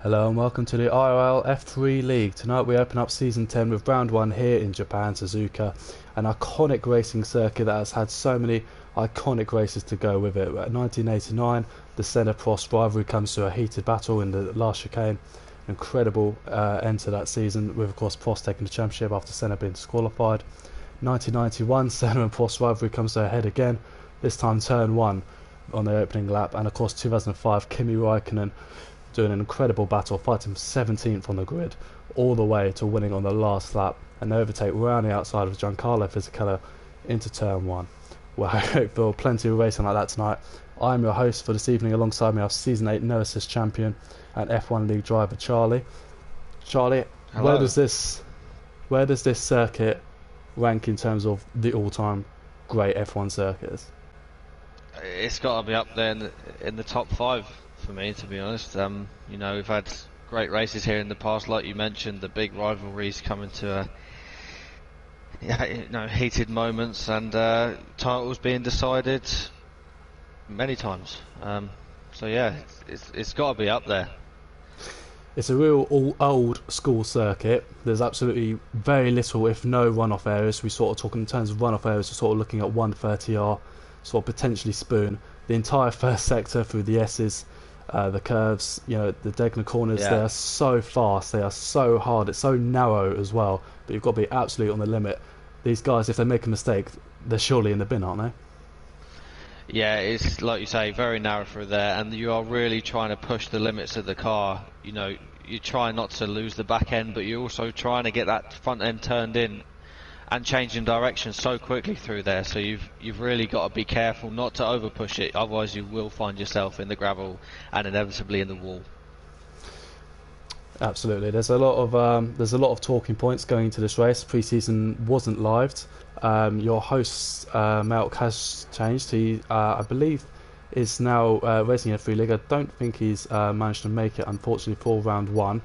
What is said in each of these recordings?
Hello and welcome to the IRL F3 League. Tonight we open up Season 10 with Round 1 here in Japan, Suzuka, an iconic racing circuit that has had so many iconic races to go with it. At 1989, the Senna-Prost rivalry comes to a heated battle in the last chicane. Incredible end to that season, with of course Prost taking the championship after Senna being disqualified. 1991, Senna and Prost rivalry comes to a head again, this time turn 1 on the opening lap, and of course 2005, Kimi Räikkönen doing an incredible battle, fighting 17th on the grid, all the way to winning on the last lap, and overtake round the outside of Giancarlo Fisichella into turn 1. Well, I hope for plenty of racing like that tonight. I'm your host for this evening. Alongside me, our Season 8 No Assist champion and F1 League driver Charlie. Charlie, hello. where does this circuit rank in terms of the all-time great F1 circuits? It's got to be up there in the top 5 for me, to be honest. You know, we've had great races here in the past, like you mentioned, the big rivalries coming to heated moments, and titles being decided many times. So yeah, it's got to be up there. It's a real old school circuit. There's absolutely very little, if no, runoff areas. We sort of talking in terms of runoff areas, we're sort of looking at 130R, sort of potentially spoon. The entire first sector through the S's, the curves, you know, the diagonal corners, they are so fast, they are so hard, it's so narrow as well, but you've got to be absolutely on the limit. These guys, if they make a mistake, they're surely in the bin, aren't they? Yeah, it's like you say, very narrow through there, and you are really trying to push the limits of the car. You know, you try not to lose the back end, but you're also trying to get that front end turned in and changing direction so quickly through there. So you've really got to be careful not to over push it, otherwise you will find yourself in the gravel and inevitably in the wall. Absolutely. There's a lot of talking points going into this race. Pre-season wasn't lived. Your host Malc has changed. He I believe is now racing in F3 League. I don't think he's managed to make it, unfortunately, for round 1.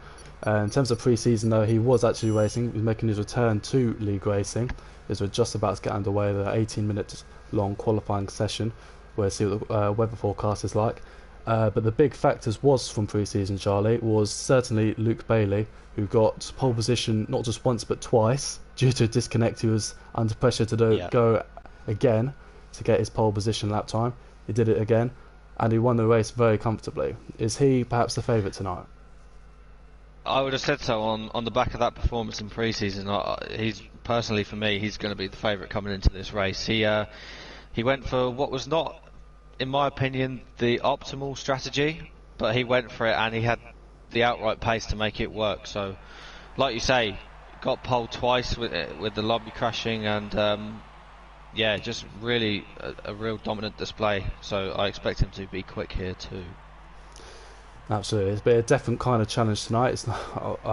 In terms of pre-season, though, he was actually racing. He was making his return to league racing, as we're just about to get underway the 18-minute long qualifying session. We'll see what the weather forecast is like. But the big factors was from pre-season, Charlie, was certainly Luke Bailey, who got pole position not just once but twice due to a disconnect. He was under pressure to go again to get his pole position lap time. He did it again, and he won the race very comfortably. Is he perhaps the favourite tonight? I would have said so on the back of that performance in pre-season. He's personally, for me, he's going to be the favourite coming into this race. He went for what was not, in my opinion, the optimal strategy, but he went for it and he had the outright pace to make it work. So, like you say, got pole twice with the lobby crashing, and just really a real dominant display. So I expect him to be quick here too. Absolutely, it's been a different kind of challenge tonight. It's not,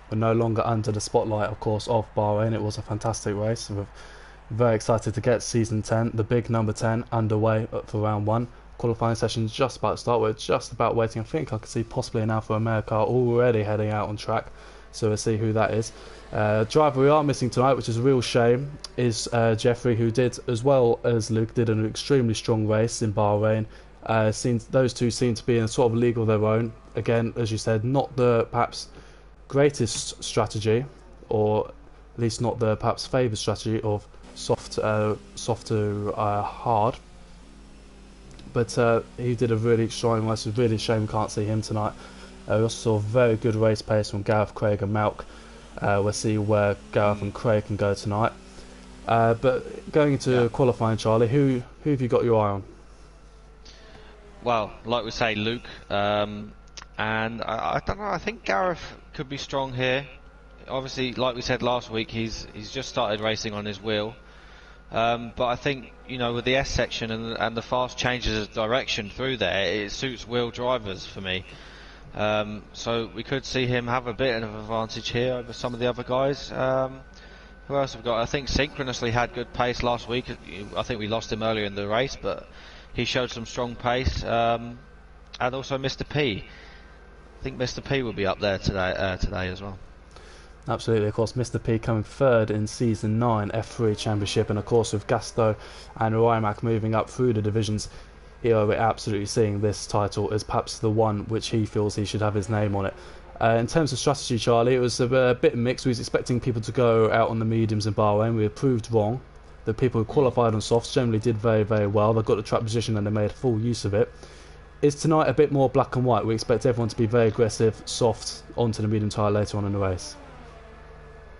we're no longer under the spotlight, of course, of Bahrain. It was a fantastic race. We're very excited to get Season 10, the big number 10, underway for round 1. Qualifying session's just about to start. We're just about waiting. I think I can see possibly an Alfa Romeo car already heading out on track, so we'll see who that is. Driver we are missing tonight, which is a real shame, is Jeffrey, who did, as well as Luke, did an extremely strong race in Bahrain. Those two seem to be in a sort of league of their own. Again, as you said, not the perhaps greatest strategy, or at least not the perhaps favoured strategy of soft to hard. But he did a really strong race. It's really a shame we can't see him tonight. We also saw a very good race pace from Gareth, Craig and Malc. We'll see where Gareth and Craig can go tonight. But going into qualifying, Charlie, who have you got your eye on? Well, like we say, Luke, and I don't know, I think Gareth could be strong here. Obviously, like we said last week, he's just started racing on his wheel. But I think, you know, with the S section and the fast changes of direction through there, it suits wheel drivers for me. So we could see him have a bit of an advantage here over some of the other guys. Who else have we got? I think Synchronously had good pace last week. I think we lost him earlier in the race, but he showed some strong pace. And also Mr. P. I think Mr. P will be up there today as well. Absolutely, of course, Mr. P coming third in Season 9 F3 Championship, and of course with Gasto and Rimac moving up through the divisions. he'll be absolutely seeing this title as perhaps the one which he feels he should have his name on it. In terms of strategy, Charlie, it was a bit mixed. We was expecting people to go out on the mediums in Bahrain. We were proved wrong. The people who qualified on softs generally did very, very well. They got the track position and they made full use of it. Is tonight a bit more black and white? We expect everyone to be very aggressive, soft, onto the medium tyre later on in the race.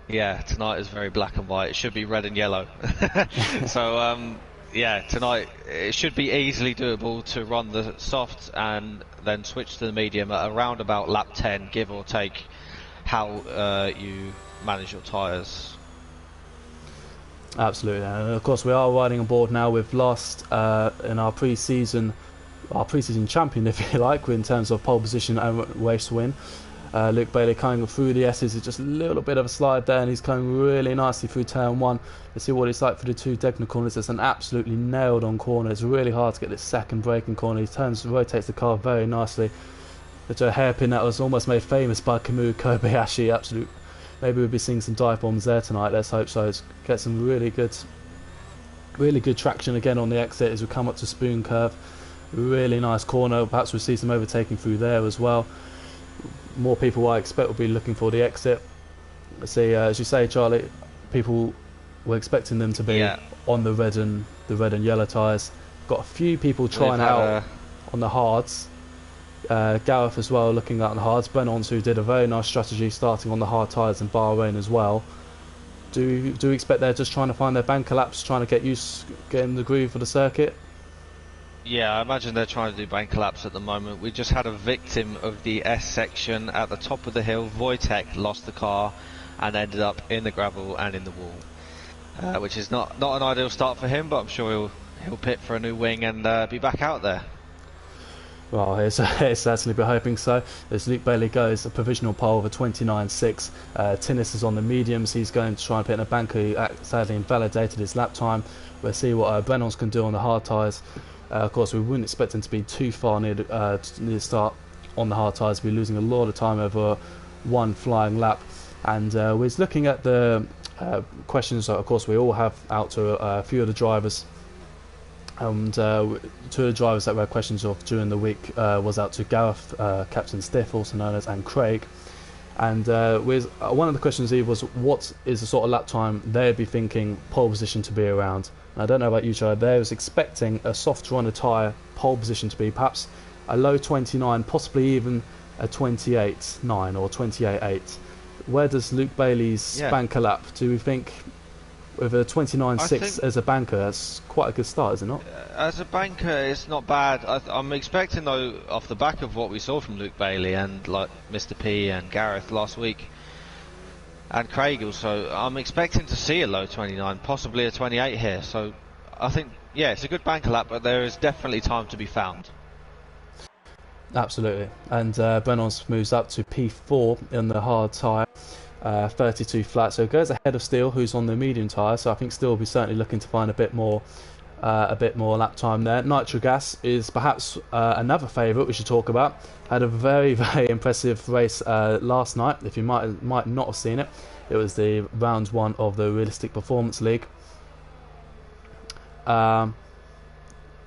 Yeah, tonight is very black and white. It should be red and yellow. So, yeah, tonight it should be easily doable to run the soft and then switch to the medium at around about lap 10, give or take, how you manage your tyres. Absolutely, and of course we are riding on board now. We've lost in our pre-season champion, if you like, in terms of pole position and race win. Luke Bailey coming through the S's, it's just a little bit of a slide there, and he's coming really nicely through turn 1. Let's see what it's like for the 2 technical corners. It's an absolutely nailed on corner. It's really hard to get this second braking corner. He rotates the car very nicely. It's a hairpin that was almost made famous by Kamui Kobayashi. Maybe we'll be seeing some dive bombs there tonight. Let's hope so. Get some really good traction again on the exit as we come up to Spoon Curve. Really nice corner. Perhaps we'll see some overtaking through there as well. More people I expect will be looking for the exit. Let's see, as you say, Charlie, people were expecting them to be on the red and yellow tyres. Got a few people trying out on the hards. Gareth as well looking at the hards. Brennons, who did a very nice strategy starting on the hard tyres in Bahrain as well. Do you expect they're just trying to find their banker laps, trying to get in the groove for the circuit? Yeah, I imagine they're trying to do bank collapse at the moment. We just had a victim of the S section at the top of the hill. Wojtek lost the car and ended up in the gravel and in the wall, which is not an ideal start for him, but I'm sure he'll pit for a new wing and be back out there. Well, it's certainly be hoping so. As Luke Bailey goes, a provisional pole of a 29.6. Tinnis is on the mediums. He's going to try and pit in a banker who sadly invalidated his lap time. We'll see what Brennons can do on the hard tyres. Of course, we wouldn't expect him to be too far near the start on the hard tyres. We're losing a lot of time over one flying lap. And we're looking at the questions. Of course, we all have out to a few of the drivers. And 2 of the drivers that we had questions of during the week was out to Gareth, Captain Stiff, also known as, and Craig. And one of the questions here was, what is the sort of lap time they'd be thinking pole position to be around? And I don't know about you, Charlie, they was expecting a soft runner tyre pole position to be perhaps a low 29, possibly even a 28.9 or 28.8. Where does Luke Bailey's banker lap? Do we think with a 29.6 as a banker, that's quite a good start, is it not? As a banker, it's not bad. I'm expecting, though, off the back of what we saw from Luke Bailey and like Mr. P and Gareth last week, and Craig also, I'm expecting to see a low 29, possibly a 28 here. So I think, yeah, it's a good banker lap, but there is definitely time to be found. Absolutely. And Brennons moves up to P4 in the hard tyre. 32 flat, so it goes ahead of Steele, who's on the medium tyre. So I think Steele will be certainly looking to find a bit more lap time there. Nitro Gas is perhaps another favourite we should talk about. Had a very, very impressive race last night. If you might not have seen it, it was the round 1 of the Realistic Performance League. Round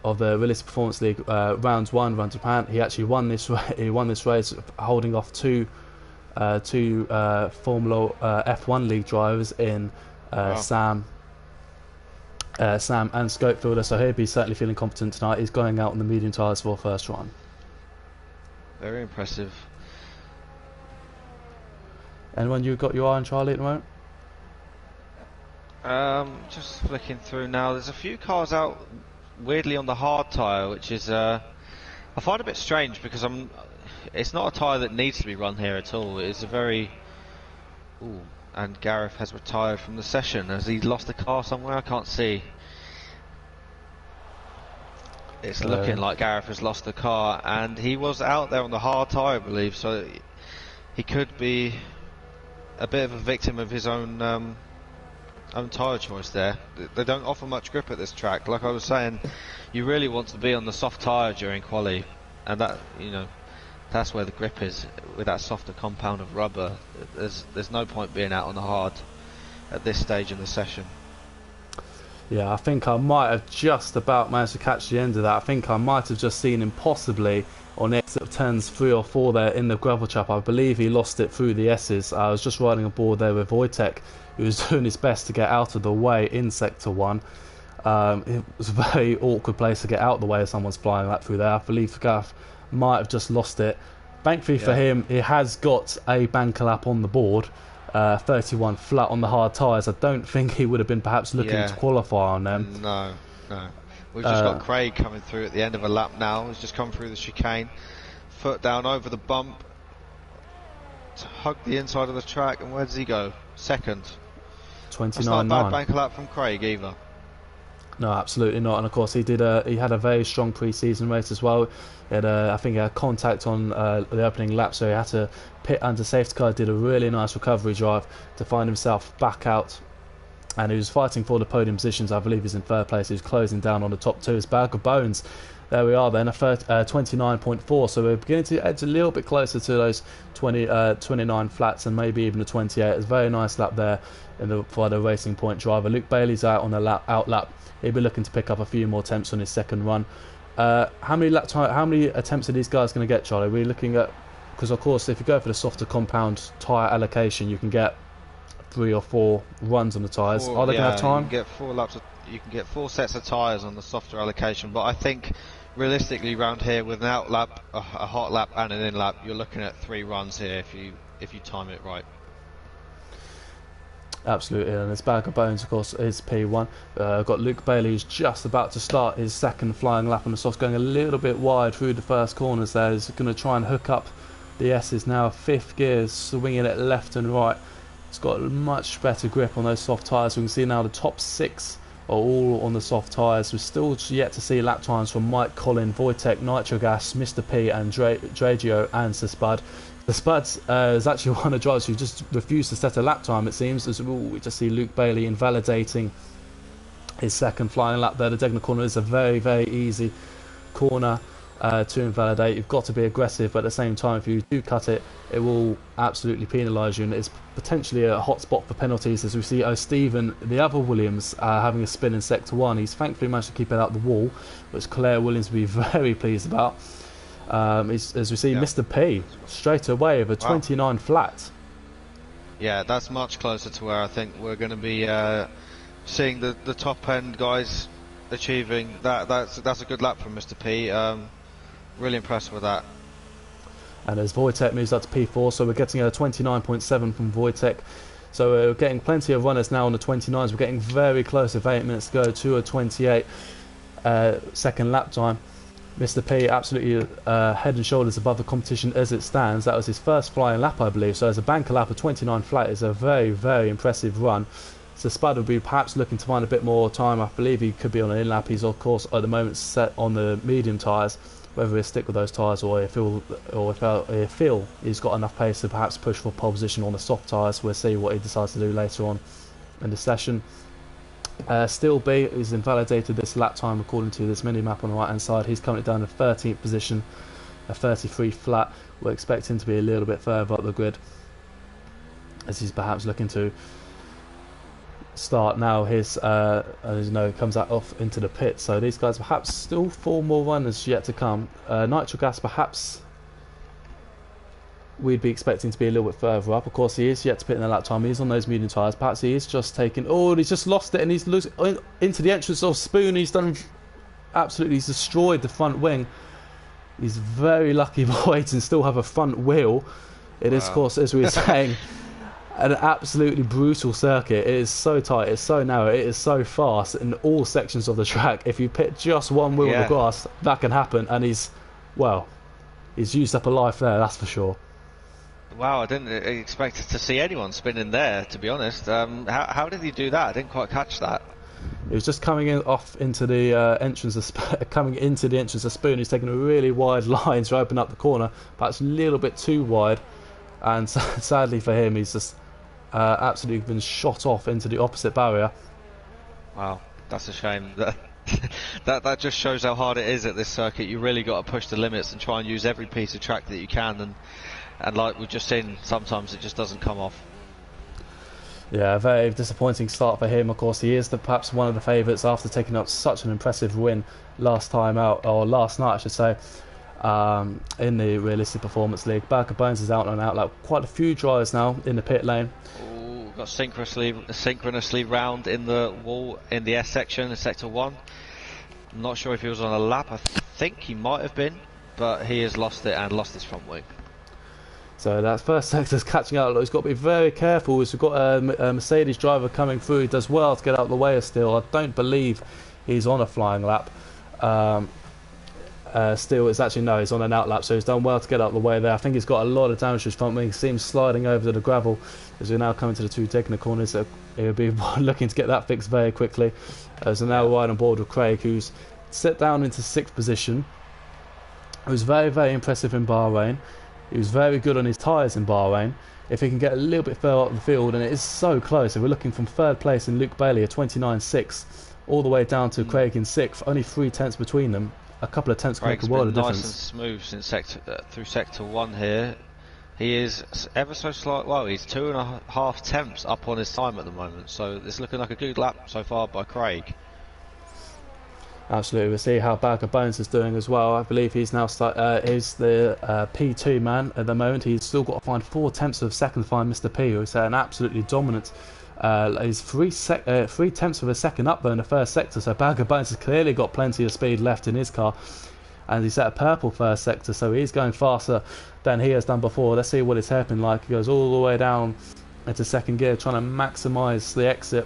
1, Run Japan. He actually won this. He won this race, holding off two Formula F1 League drivers in Sam and Scopefielder, so he'll be certainly feeling competent tonight. He's going out on the medium tyres for first run. Very impressive. Anyone you got your eye on, Charlie, at the moment? Just flicking through now. There's a few cars out weirdly on the hard tyre, which is I find a bit strange because it's not a tyre that needs to be run here at all. It's a very... Ooh, and Gareth has retired from the session. Has he lost the car somewhere? I can't see. It's looking like Gareth has lost the car, and he was out there on the hard tyre, I believe, so he could be a bit of a victim of his own tyre choice there. They don't offer much grip at this track. Like I was saying, you really want to be on the soft tyre during quali, and that, you know, that's where the grip is. With that softer compound of rubber, there's no point being out on the hard at this stage in the session. Yeah, I think I might have just about managed to catch the end of that. I think I might have just seen him possibly on exit of turns 3 or 4 there in the gravel trap. I believe he lost it through the S's. I was just riding aboard there with Wojtek, who was doing his best to get out of the way in Sector 1. It was a very awkward place to get out of the way if someone's flying that through there. I believe Gareth might have just lost it. Thankfully for him, he has got a banker lap on the board. 31 flat on the hard tyres. I don't think he would have been perhaps looking to qualify on them. No. We've just got Craig coming through at the end of a lap now. He's just come through the chicane. Foot down over the bump. To hug the inside of the track. And where does he go? Second. 29.9. That's not a bad banker lap from Craig either. No, absolutely not. And of course, he had a very strong pre-season race as well. He had I think he had contact on the opening lap, so he had to pit under safety car. Did a really nice recovery drive to find himself back out, and he was fighting for the podium positions. I believe he's in third place. He was closing down on the top two. His bag of bones. There we are then, a 29.4. So we're beginning to edge a little bit closer to those 29 flats and maybe even the 28. It's a very nice lap there for the Racing Point driver. Luke Bailey's out on the out lap. He'll be looking to pick up a few more attempts on his second run. How many attempts are these guys going to get, Charlie? We're looking at, because of course if you go for the softer compound tyre allocation, you can get 3 or 4 runs on the tyres. Are they going to have time? You can get 4 laps. You can get 4 sets of tyres on the softer allocation, but I think realistically round here with an out lap, a hot lap and an in lap, you're looking at 3 runs here if you time it right. Absolutely, and his bag of bones, of course, is P1. Got Luke Bailey, who's just about to start his second flying lap on the softs, going a little bit wide through the first corners there. He's going to try and hook up the S's now. 5th gear, swinging it left and right. It's got a much better grip on those soft tyres. We can see now the top 6 are all on the soft tyres. We're still yet to see lap times from Mike, Colin, Wojtek, Nitrogas, Mr. P and Dragio and Sir Spud. The Spuds is actually one of the drivers who just refused to set a lap time, it seems. As we just see Luke Bailey invalidating his second flying lap there. The Degner corner is a very, very easy corner to invalidate. You've got to be aggressive, but at the same time, if you do cut it, it will absolutely penalise you, and it's potentially a hot spot for penalties, as we see Stephen, the other Williams, having a spin in Sector 1. He's thankfully managed to keep it out the wall, which Claire Williams will be very pleased about. As we see Mr. P straight away with a 29 flat. Yeah, that's much closer to where I think we're going to be seeing the top end guys achieving that. That's a good lap from Mr. P. Really impressed with that. And as Wojtek moves up to P4, so we're getting a 29.7 from Wojtek. So we're getting plenty of runners now on the 29s. We're getting very close, with 8 minutes to go, to a 28 second lap time. Mr. P absolutely head and shoulders above the competition as it stands. That was his first flying lap, I believe. So as a banker lap of 29 flat is a very, very impressive run. So Spud will be perhaps looking to find a bit more time. I believe he could be on an in lap. He's of course at the moment set on the medium tyres. Whether he'll stick with those tyres or if he'll feel he's got enough pace to perhaps push for pole position on the soft tyres. We'll see what he decides to do later on in the session. Still B is invalidated this lap time according to this mini map on the right hand side. He's currently down in 13th position, a 33 flat. We're expecting to be a little bit further up the grid as he's perhaps looking to start now his as you know, comes out off into the pit. So these guys perhaps still 4 more runners yet to come. Nitrogas perhaps we'd be expecting to be a little bit further up. Of course, he is yet to pit in the lap time. He's on those medium tyres. Perhaps he is just taking... Oh, he's just lost it, and he's into the entrance of Spoon. He's he's destroyed the front wing. He's very lucky boy to still have a front wheel. It is, of course, as we were saying, an absolutely brutal circuit. It is so tight, it's so narrow, it is so fast in all sections of the track. If you pit just one wheel on the grass, that can happen, and he's used up a life there, that's for sure. Wow, I didn't expect to see anyone spinning there, to be honest. How did he do that? I didn't quite catch that. He was just coming into the entrance of Spoon. He's taking a really wide line to open up the corner, perhaps a little bit too wide, and sadly for him, he's just absolutely been shot off into the opposite barrier. Wow, that's a shame. That just shows how hard it is at this circuit. You really got to push the limits and try and use every piece of track that you can, and like we've just seen, sometimes it just doesn't come off. Yeah, a very disappointing start for him. Of course, he is perhaps one of the favourites after taking up such an impressive win last time out, or last night I should say, in the Realistic Performance League. Barker Bones is out and out, like quite a few drivers now in the pit lane. Ooh, got synchronously round in the wall in the S section, in sector 1. I'm not sure if he was on a lap. I think he might have been, but he has lost it and lost his front wing. So that first sector's catching out. He's got to be very careful. We've got a Mercedes driver coming through. He does well to get out of the way still. I don't believe he's on a flying lap. Still, it's actually no, he's on an out lap, so he's done well to get out of the way there. I think he's got a lot of damage to his front wing. He seems sliding over to the gravel as we're now coming to the two Degner corners. So he'll be looking to get that fixed very quickly. As we're now right on board with Craig, who's set down into 6th position. It was very, very impressive in Bahrain. He was very good on his tyres in Bahrain. If he can get a little bit further up the field, and it is so close. If we're looking from 3rd place in Luke Bailey at 29.6, all the way down to Craig in 6th, only 3 tenths between them. A couple of tenths can make a world of difference. Nice and smooth since through sector 1 here. He is ever so slight. Well, he's 2.5 tenths up on his time at the moment. So it's looking like a good lap so far by Craig. Absolutely, we'll see how Barker Bones is doing as well. I believe he's now he's the P2 man at the moment. He's still got to find 4 tenths of second to find Mr. P, who's an absolutely dominant. He's 3 tenths of a second up though in the first sector, so Barker Bones has clearly got plenty of speed left in his car. And he's at a purple first sector, so he's going faster than he has done before. Let's see what it's happening like. He goes all the way down into 2nd gear, trying to maximise the exit.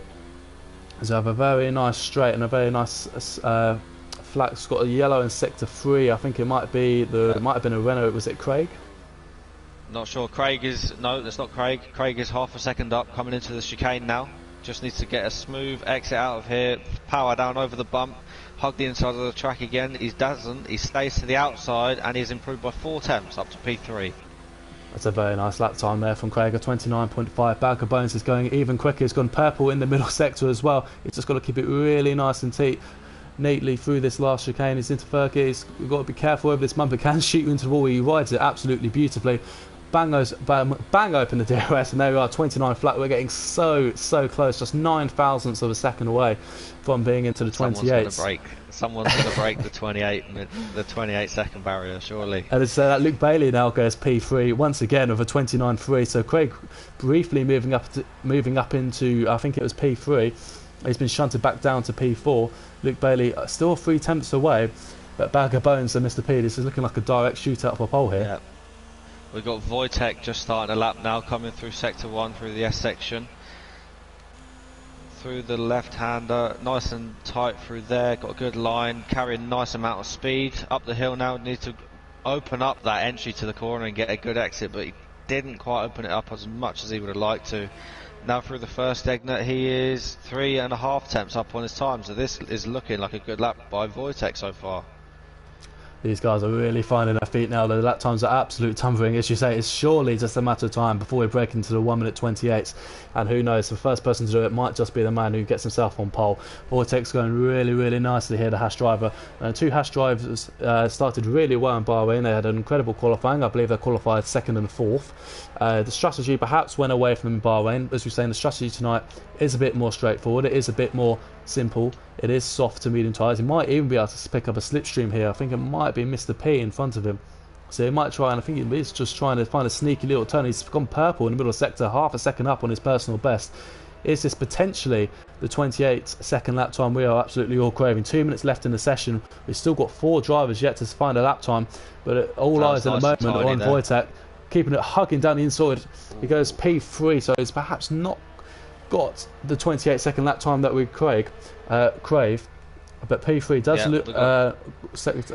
So I have a very nice straight and a very nice flat. It's got a yellow in sector 3. I think it might be it might have been a Renault. Was it Craig? Not sure. Craig is no, that's not Craig. Craig is half a second up, coming into the chicane now. Just needs to get a smooth exit out of here. Power down over the bump. Hug the inside of the track again. He doesn't. He stays to the outside, and he's improved by 4 tenths up to P3. That's a very nice lap time there from Craig at 29.5. Barker Bones is going even quicker. He's gone purple in the middle sector as well. He's just got to keep it really nice and neatly through this last chicane. He's into 3rd gear. We've got to be careful over this bump. It can shoot you into the wall. He rides it absolutely beautifully. Bang open the DRS, and there we are, 29 flat. We're getting so close, just 9 thousandths of a second away from being into the 28. Someone's going to break the 28 second barrier, surely. And it's Luke Bailey now goes P3 once again with a 29.3. So Craig briefly moving up into, I think it was P3. He's been shunted back down to P4. Luke Bailey still 3 tenths away, but Barker Bones and Mr. P, this is looking like a direct shootout for pole here. Yeah. We've got Wojtek just starting a lap now, coming through sector 1 through the S section. Through the left-hander, nice and tight through there, got a good line, carrying a nice amount of speed. Up the hill now, needs to open up that entry to the corner and get a good exit, but he didn't quite open it up as much as he would have liked to. Now through the first Degner, he is 3.5 tenths up on his time, so this is looking like a good lap by Wojtek so far. These guys are really finding their feet now. The lap times are absolute tumbling. As you say, it's surely just a matter of time before we break into the 1:28. And who knows, the first person to do it might just be the man who gets himself on pole. Wojtek's going really nicely here, the Haas driver. And 2 Haas drivers started really well in Bahrain. They had an incredible qualifying. I believe they qualified 2nd and 4th. The strategy perhaps went away from them in Bahrain. As we're saying, the strategy tonight is a bit more straightforward. It is a bit more simple. It is soft to medium tyres. He might even be able to pick up a slipstream here. I think it might be Mr. P in front of him. So he might try, and I think he's just trying to find a sneaky little turn. He's gone purple in the middle of the sector, half a second up on his personal best. Is this potentially the 28-second lap time we are absolutely all craving? 2 minutes left in the session. We've still got 4 drivers yet to find a lap time, but all eyes at the moment are on Wojtek, keeping it hugging down the inside. He goes P3, so he's perhaps not got the 28-second lap time that we crave, but P3 does look a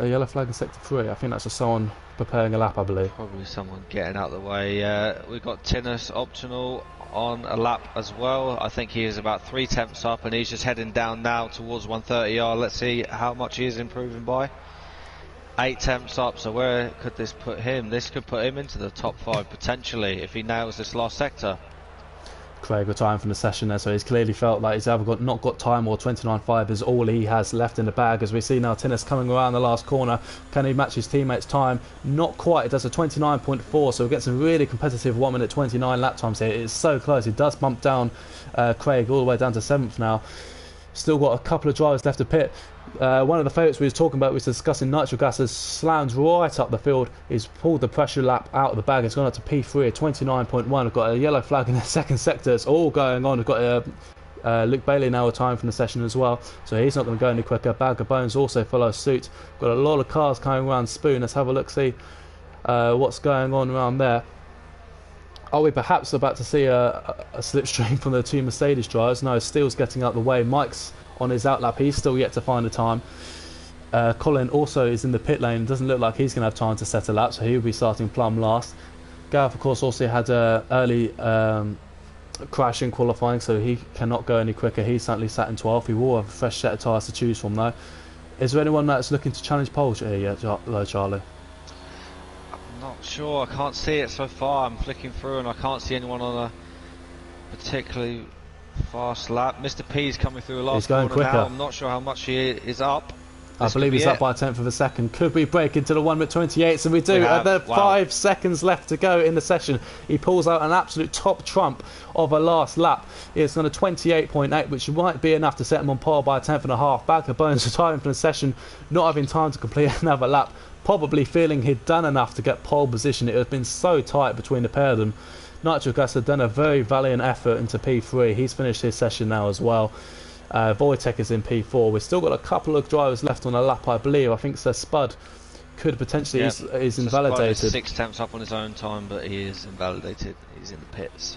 yellow flag in sector 3. I think that's just someone preparing a lap, I believe. Probably someone getting out of the way. We've got Tinus Optional on a lap as well. I think he is about 3 tenths up, and he's just heading down now towards 130R. Let's see how much he is improving by. 8 tenths up, so where could this put him? This could put him into the top 5 potentially if he nails this last sector. Craig retiring from the session there, so he's clearly felt like he's either not got time, or 29.5 is all he has left in the bag. As we see now, Tinnis coming around the last corner. Can he match his teammates' time? Not quite. It does a 29.4, so we get some really competitive 1 minute 29 lap times here. It's so close. He does bump down Craig all the way down to 7th now. Still got a couple of drivers left to pit. One of the favourites we was talking about, we was discussing, Nitro Gas, has slammed right up the field. He's pulled the pressure lap out of the bag. It's gone up to P3 at 29.1. We've got a yellow flag in the second sector. It's all going on. We've got Luke Bailey now retiring from the session as well, so he's not going to go any quicker. Bag of Bones also follows suit. Got a lot of cars coming around Spoon. Let's have a look, see what's going on around there. Are we perhaps about to see a slipstream from the two Mercedes drivers? No, Steele's getting out the way. Mike's on his outlap. He's still yet to find a time. Colin also is in the pit lane. Doesn't look like he's going to have time to set a lap, so he'll be starting plumb last. Gareth, of course, also had an early crash in qualifying, so he cannot go any quicker. He's certainly sat in 12th. He will have a fresh set of tyres to choose from, though. Is there anyone that's looking to challenge pole here yet, though, Charlie? Not sure. I can't see it so far. I'm flicking through and I can't see anyone on a particularly fast lap. Mr. P's coming through a last He's going corner quicker. now. I'm not sure how much he is up. I believe he's up by a tenth of a second. Could we break into the 1 minute 28? And we do. Wow. 5 seconds left to go in the session. He pulls out an absolute top trump of a last lap. It's on a 28.8, which might be enough to set him on par by a tenth and a half. Bag of Bones retiring from the session, not having time to complete another lap. Probably feeling he'd done enough to get pole position. It has been so tight between the pair of them. Nitro Gas had done a very valiant effort into P3. He's finished his session now as well. Wojtek is in P4. We've still got a couple of drivers left on a lap, I believe. I think Sir Spud could potentially is invalidated. Spud is 6 tenths up on his own time, but he is invalidated. He's in the pits.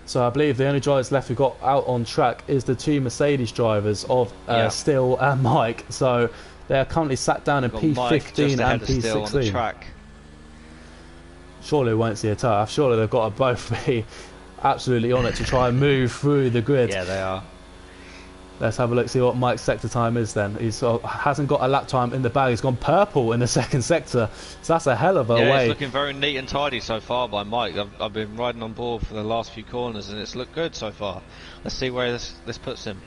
So I believe the only drivers left who got out on track is the two Mercedes drivers of Steele and Mike. So they are currently sat down in P15 and P16. On the track. Surely we won't see a tough. Surely they've got to both be absolutely on it to try and move through the grid. Yeah, they are. Let's have a look, see what Mike's sector time is then. He hasn't got a lap time in the bag. He's gone purple in the second sector. So that's a hell of a way. Yeah, it's looking very neat and tidy so far by Mike. I've been riding on board for the last few corners and it's looked good so far. Let's see where this puts him.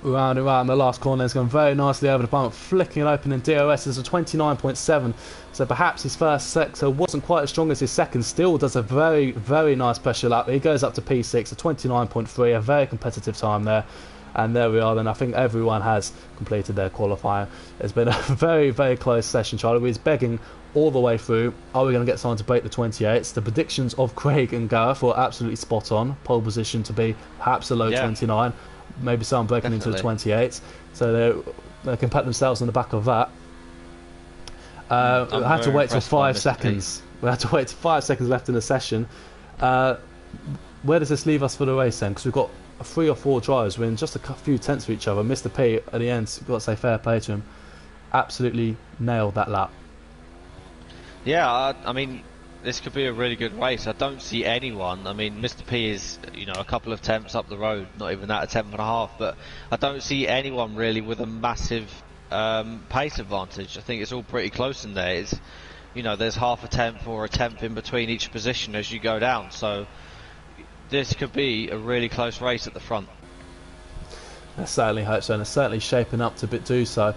Round and round the last corner. It's gone very nicely over the bump, flicking it open in DRS. There's a 29.7. So perhaps his first sector wasn't quite as strong as his second. Still does a very, very nice pressure lap. He goes up to P6, a 29.3, a very competitive time there. And there we are then. I think everyone has completed their qualifying. It's been a very, very close session, Charlie. We're begging all the way through. Are we going to get someone to break the 28s? The predictions of Craig and Gareth were absolutely spot on. Pole position to be perhaps a low 29. Maybe someone breaking into the 28s. So they can pat themselves on the back of that. We had to wait till 5 seconds. We had to wait till 5 seconds left in the session. Where does this leave us for the race then? Because we've got 3 or 4 drivers within just a few tenths of each other. Mr. P at the end, got to say fair play to him, absolutely nailed that lap. Yeah, I mean, this could be a really good race. I don't see anyone. I mean, Mr. P is, a couple of tenths up the road, not even that, a tenth and a half. But I don't see anyone really with a massive pace advantage. I think it's all pretty close in there. It's, there's half a tenth or a tenth in between each position as you go down. So this could be a really close race at the front. I certainly hope so, and it's certainly shaping up to do so.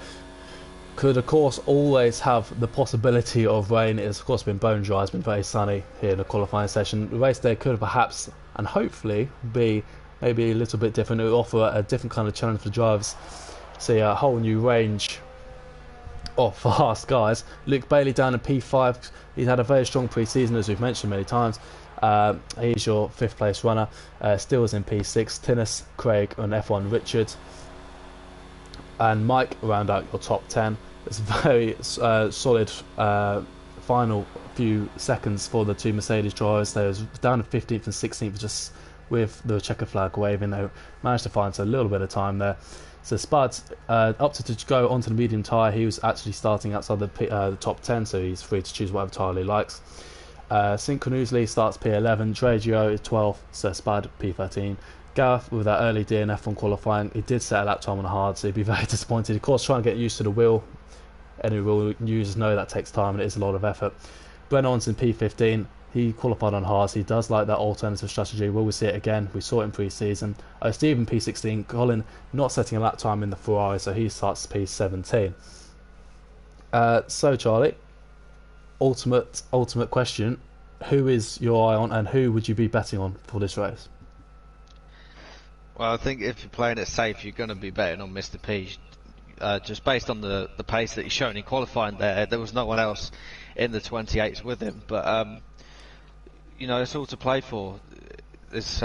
Could of course always have the possibility of rain. It's of course been bone dry, it's been very sunny here in the qualifying session. The race day could perhaps and hopefully be maybe a little bit different. It will offer a different kind of challenge for drivers. See a whole new range of fast guys. Luke Bailey down in P5. He's had a very strong pre-season, as we've mentioned many times. He's your 5th place runner. Steele's in P6. Tinnis, Craig and F1 Richard and Mike round out your top 10. It's a very solid final few seconds for the two Mercedes drivers. They was down to 15th and 16th just with the checker flag waving. They managed to find a little bit of time there. So Spud's opted to go onto the medium tyre. He was actually starting outside the top 10, so he's free to choose whatever tyre he likes. Synchronously starts P11, Tragio is 12th, Sir Spud P13. Gareth with that early DNF on qualifying, he did set a lap time on the hard, so he'd be very disappointed. Of course, trying to get used to the wheel. Any wheel users know that takes time and it is a lot of effort. Brennon's in P15, He qualified on hards. He does like that alternative strategy. Will we see it again? We saw it in pre-season. Stephen P16. Colin not setting a lap time in the Ferrari, so he starts P17. So Charlie, ultimate question: who is your eye on, and who would you be betting on for this race? Well, I think if you're playing it safe, you're going to be betting on Mr. P. Just based on the pace that he's shown in qualifying there was no one else in the 28s with him. But, you know, it's all to play for. There's,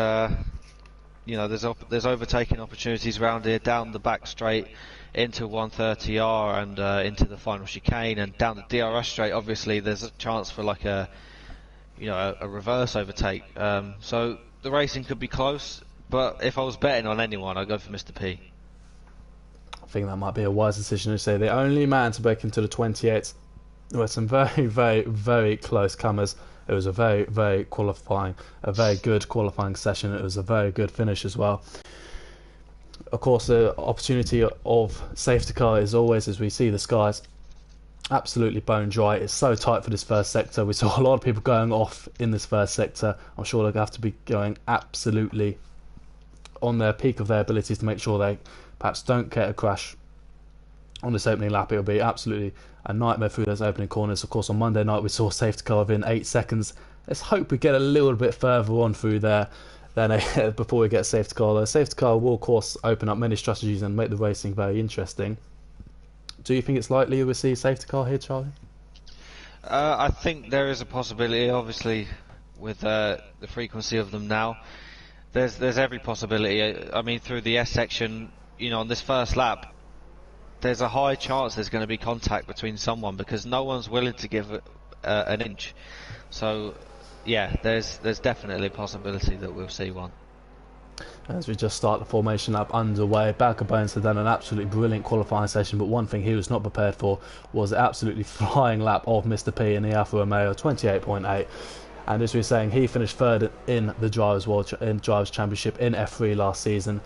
you know, there's overtaking opportunities around here, down the back straight, into 130R and into the final chicane, and down the DRS straight, obviously, there's a chance for like a reverse overtake. So the racing could be close, but if I was betting on anyone, I'd go for Mr. P. I think that might be a wise decision to say the only man to break into the 28th. There were some very, very, very close comers. It was a very, very good qualifying session. It was a very good finish as well. Of course, the opportunity of safety car is always, as we see the skies, absolutely bone dry. It's so tight for this first sector. We saw a lot of people going off in this first sector. I'm sure they're going to have to be going absolutely on their peak of their abilities to make sure they perhaps don't get a crash on this opening lap. It'll be absolutely a nightmare through those opening corners. Of course, on Monday night we saw safety car within 8 seconds. Let's hope we get a little bit further on through there than before we get safety car. The safety car will, of course, open up many strategies and make the racing very interesting. Do you think it's likely we'll see safety car here, Charlie? I think there is a possibility, obviously, with the frequency of them now. There's every possibility. I mean, through the S section, you know, on this first lap, there's a high chance there's going to be contact between someone because no one's willing to give an inch. So, yeah, there's definitely a possibility that we'll see one. As we just start the formation lap underway, Bauke Bones had done an absolutely brilliant qualifying session, but one thing he was not prepared for was the absolutely flying lap of Mr. P in the Alfa Romeo 28.8. And as we were saying, he finished third in the Drivers' Championship in F3 last season.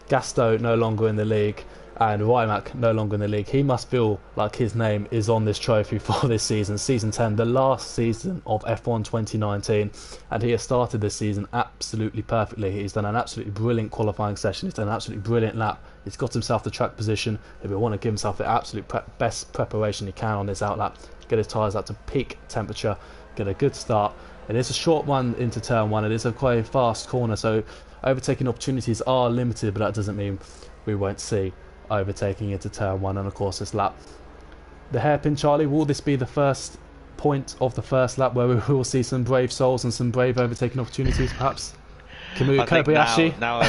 Gasto no longer in the league, and Rimac no longer in the league. He must feel like his name is on this trophy for this season. Season 10, the last season of F1 2019, and he has started this season absolutely perfectly. He's done an absolutely brilliant qualifying session. He's done an absolutely brilliant lap. He's got himself the track position. If we want to give himself the absolute best preparation he can on this outlap, get his tyres up to peak temperature, get a good start. It is a short one into turn one. It is a quite fast corner, so overtaking opportunities are limited, but that doesn't mean we won't see overtaking into turn one. And of course this lap, the hairpin, Charlie, will this be the first point of the first lap where we will see some brave souls and some brave overtaking opportunities, perhaps? Kobayashi? Now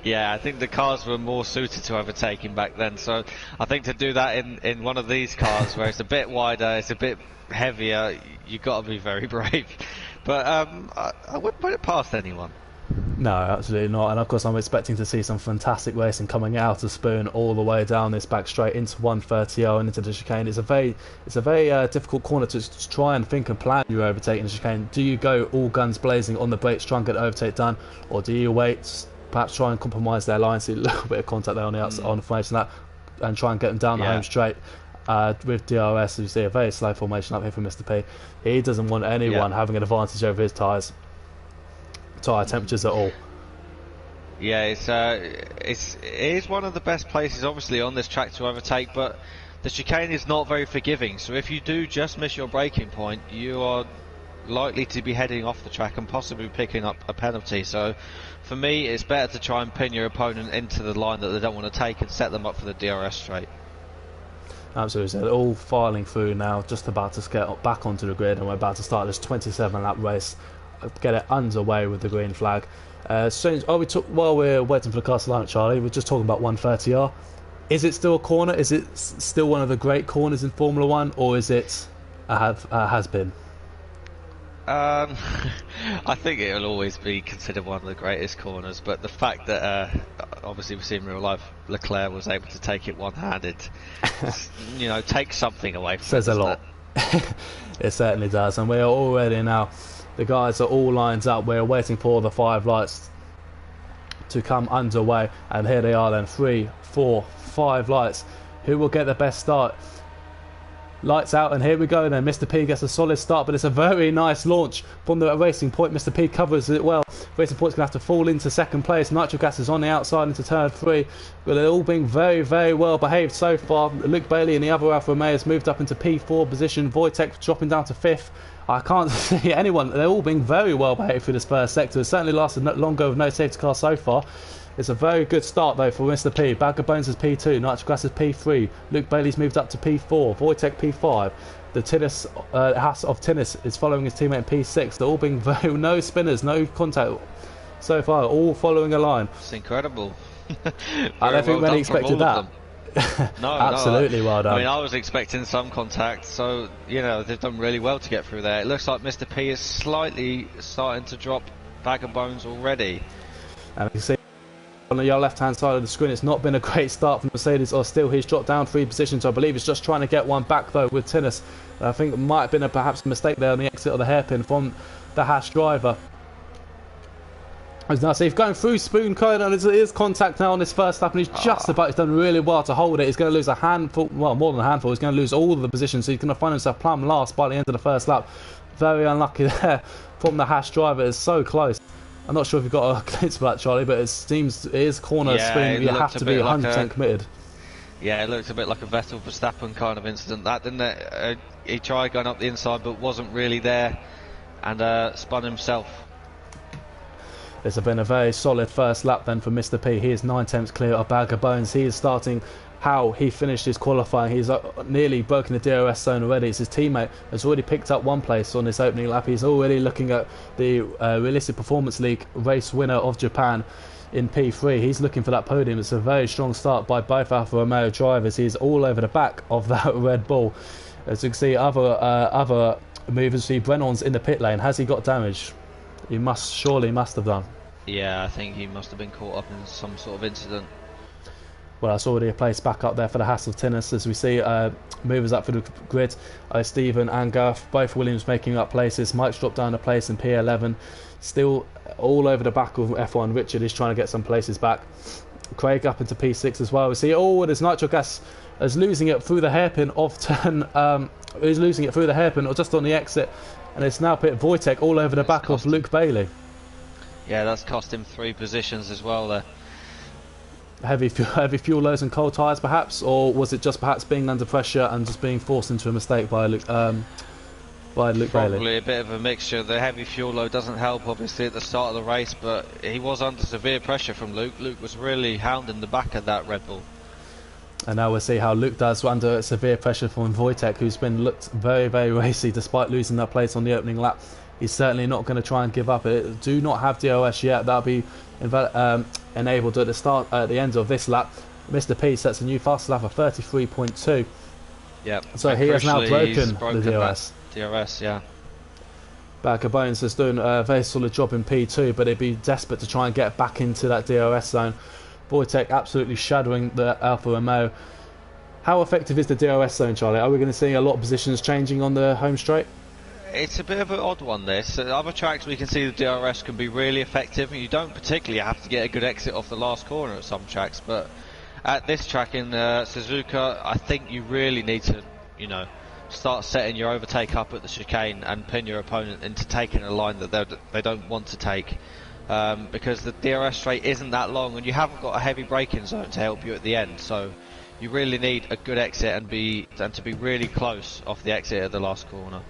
yeah, I think the cars were more suited to overtaking back then, so I think to do that in one of these cars where it's a bit wider, it's a bit heavier, you've got to be very brave. But I wouldn't put it past anyone. No, absolutely not. And of course I'm expecting to see some fantastic racing coming out of Spoon all the way down this back straight into 130R and into the chicane. It's a very difficult corner to try and think and plan your overtaking the chicane. Do you go all guns blazing on the brakes, try and get the overtake done, or do you wait, perhaps try and compromise their line, see a little bit of contact there on the outside on the formation lap, and try and get them down the home straight? With DRS, you see a very slow formation up here from Mr. P. He doesn't want anyone having an advantage over his tyre temperatures at all. Yeah, it is one of the best places obviously on this track to overtake, but the chicane is not very forgiving, so if you do just miss your braking point, you are likely to be heading off the track and possibly picking up a penalty. So for me, it's better to try and pin your opponent into the line that they don't want to take and set them up for the DRS straight. Absolutely, they're all filing through now, just about to get back onto the grid, and we're about to start this 27 lap race, get it underway with the green flag. While we're waiting for the car to line up, Charlie, we're just talking about 130R. Is it still a corner? Is it still one of the great corners in Formula 1, or is it a has-been? I think it'll always be considered one of the greatest corners, but the fact that obviously we see in real life Leclerc was able to take it one-handed, takes something away from it. Says a lot. It certainly does, and we are already now, the guys are all lined up. We're waiting for the 5 lights to come underway, and here they are then, 3, 4, 5 lights. Who will get the best start? Lights out, and here we go then. Mr. P gets a solid start, but it's a very nice launch from the Racing Point. Mr. P covers it well. Racing Point's going to have to fall into second place. Nitro Gas is on the outside into turn 3. But they're all being very, very well behaved so far. Luke Bailey and the other Alfa Romeo has moved up into P4 position. Wojtek dropping down to 5th. I can't see anyone. They're all being very well behaved through this first sector. It's certainly lasted longer with no safety car so far. It's a very good start though for Mr. P. Bag of Bones is P2, Nitro Grass is P3, Luke Bailey's moved up to P4, Wojtek P5, the Tinnis, Haas of Tinnis is following his teammate in P6. They're all being very, no spinners, no contact so far, all following a line. It's incredible. I don't think many expected that. No, absolutely well done. I mean, I was expecting some contact, so you know they've done really well to get through there. It looks like Mr. P is slightly starting to drop Bag of Bones already. And you can see on the left hand side of the screen, it's not been a great start from Mercedes, or still he's dropped down 3 positions. I believe he's just trying to get one back though with Tinnis. I think it might have been perhaps a mistake there on the exit of the hairpin from the Haas driver. As now, so he's going through Spoon Cone, and there is contact now on this first lap, and he's just about, he's done really well to hold it. He's going to lose a handful, well, more than a handful. He's going to lose all of the positions, so he's going to find himself plumb last by the end of the first lap. Very unlucky there from the Haas driver. It's so close. I'm not sure if you've got a glimpse of that, Charlie, but it seems it is corner spin. You have to be 100% committed. Yeah, it looked a bit like a Vettel Verstappen kind of incident, that, didn't it? He tried going up the inside, but wasn't really there, and spun himself. It's been a very solid first lap then for Mr. P. He is 9/10 clear of Bag of Bones. He is starting how he finished his qualifying. He's nearly broken the DRS zone already. His teammate has already picked up 1 place on this opening lap. He's already looking at the Realistic Performance League race winner of Japan in P3. He's looking for that podium. It's a very strong start by both Alfa Romeo drivers. He's all over the back of that Red Bull. As you can see, other movers. See, Brennan's in the pit lane. Has he got damage? He surely must have done. Yeah, I think he must have been caught up in some sort of incident. Well, that's already a place back up there for the Haas of Tinnis. As we see movers up for the grid, Stephen and Gareth, both Williams making up places. Mike's dropped down a place in P11. Still all over the back of F1. Richard is trying to get some places back. Craig up into P6 as well. We see, there's Nitro Gas is losing it through the hairpin of turn. He's losing it through the hairpin or just on the exit. And it's now put Wojtek all over the back of Luke Bailey. Yeah, that's cost him 3 positions as well there. Heavy fuel loads and cold tyres perhaps, or was it just perhaps being under pressure and just being forced into a mistake by Luke Bailey? Probably a bit of a mixture. The heavy fuel load doesn't help obviously at the start of the race, but he was under severe pressure from Luke. Luke was really hounding the back of that Red Bull. And now we'll see how Luke does under severe pressure from Wojtek, who's been looked very, very racy despite losing that place on the opening lap. He's certainly not going to try and give up. It do not have DOS yet. That'll be enabled at the end of this lap. Mr. P sets a new fast lap of 33.2. Yeah. So he has now broken the DOS. DRS, yeah. Bag of Bones is doing a very solid job in P2, but he'd be desperate to try and get back into that DRS zone. Wojtek absolutely shadowing the Alfa Romeo. How effective is the DRS zone, Charlie? Are we going to see a lot of positions changing on the home straight? It's a bit of an odd one, this. At other tracks we can see the DRS can be really effective, and you don't particularly have to get a good exit off the last corner at some tracks, but at this track in Suzuka, I think you really need to, start setting your overtake up at the chicane and pin your opponent into taking a line that they don't want to take. Because the DRS straight isn't that long, and you haven't got a heavy braking zone to help you at the end, so you really need a good exit and to be really close off the exit at the last corner.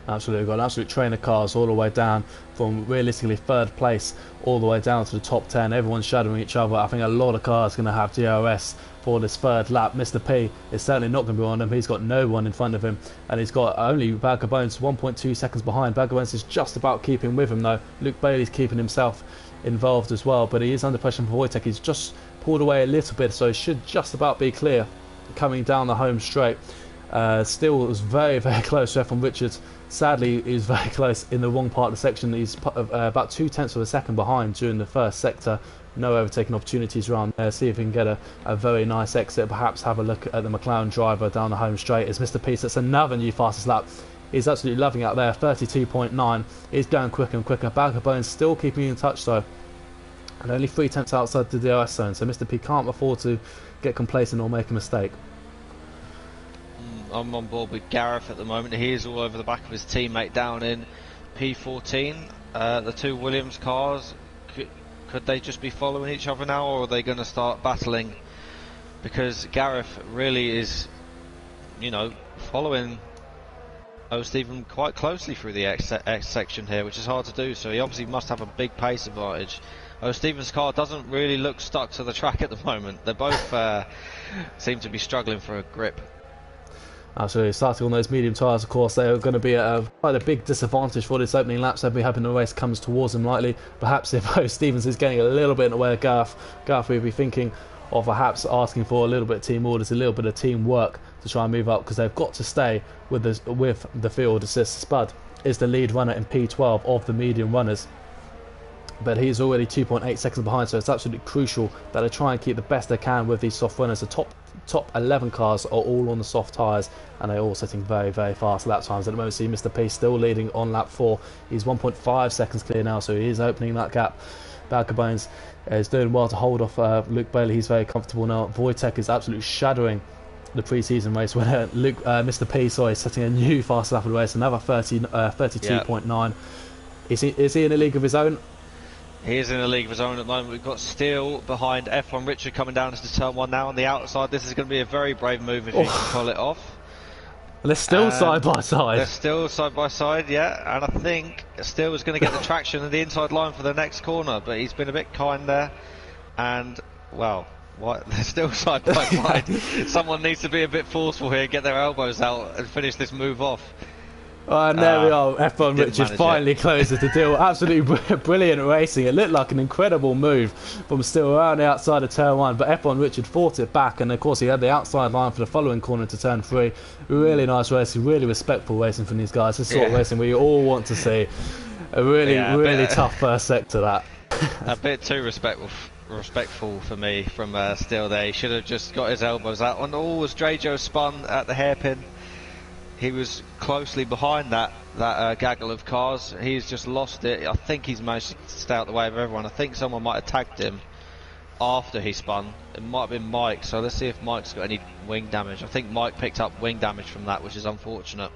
Absolutely, we've got an absolute train of cars all the way down from realistically 3rd place all the way down to the top 10. Everyone's shadowing each other. I think a lot of cars are going to have DRS for this 3rd lap. Mr. P is certainly not going to be on them. He's got no one in front of him, and he's got only Bag of Bones 1.2 seconds behind. Bag of Bones is just about keeping with him though. Luke Bailey's keeping himself involved as well, but he is under pressure from Wojtek. He's just pulled away a little bit, so he should just about be clear coming down the home straight. Still, it was very, very close to F1 Richards. Sadly, he was very close in the wrong part of the section. He's about 0.2 of a second behind during the first sector. No overtaking opportunities around there. See if we can get a very nice exit. Perhaps have a look at the McLaren driver down the home straight. As Mr. P sets another new fastest lap. He's absolutely loving it out there. 32.9. He's going quicker and quicker. Bag of Bones still keeping in touch though. And only 0.3 outside the DRS zone. So Mr. P can't afford to get complacent or make a mistake. I'm on board with Gareth at the moment. He is all over the back of his teammate down in P14. The two Williams cars, could they just be following each other now, or are they going to start battling? Because Gareth really is, you know, following Stephen quite closely through the X section here, which is hard to do, so he obviously must have a big pace advantage. Stephen's car doesn't really look stuck to the track at the moment. They both seem to be struggling for a grip. Absolutely, starting on those medium tyres, of course, they're going to be quite a big disadvantage for this opening lap, so we'll be hoping the race comes towards them lightly. Perhaps if Stevens is getting a little bit in the way of Gareth will be thinking of perhaps asking for a little bit of team orders, a little bit of teamwork to try and move up, because they've got to stay with the field assist. Spud is the lead runner in P12 of the medium runners, but he's already 2.8 seconds behind, so it's absolutely crucial that they try and keep the best they can with these soft runners. The top 11 cars are all on the soft tyres, and they're all setting very, very fast lap times. At the moment, see Mr. P still leading on lap 4. He's 1.5 seconds clear now, so he is opening that gap. Bad Bones is doing well to hold off Luke Bailey. He's very comfortable now. Wojtek is absolutely shadowing the pre-season race when Mr. P, is setting a new fast lap of the race, another 32.9. Is he in a league of his own? He is in a league of his own at the moment. We've got Steele behind F1 Richard coming down into turn 1 now on the outside. This is going to be a very brave move if you can pull it off. They're still side by side. They're still side by side, yeah. And I think Steele is going to get the traction in the inside line for the next corner, but he's been a bit kind there. And, well, they're still side by side. Someone needs to be a bit forceful here, get their elbows out and finish this move off. And there we are, F1 Richard finally closes the deal. Absolutely brilliant racing. It looked like an incredible move from still around the outside of turn 1, but F1 Richard fought it back, and of course he had the outside line for the following corner to turn 3. Really nice racing, really respectful racing from these guys. This sort of racing we all want to see. A really tough first sector, that. A bit too respectful for me from Steele there. He should have just got his elbows out. And all was Drajo spun at the hairpin. He was closely behind that gaggle of cars. He's just lost it. I think he's managed to stay out the way of everyone. I think someone might have tagged him after he spun. It might have been Mike, so let's see if Mike's got any wing damage. I think Mike picked up wing damage from that, which is unfortunate.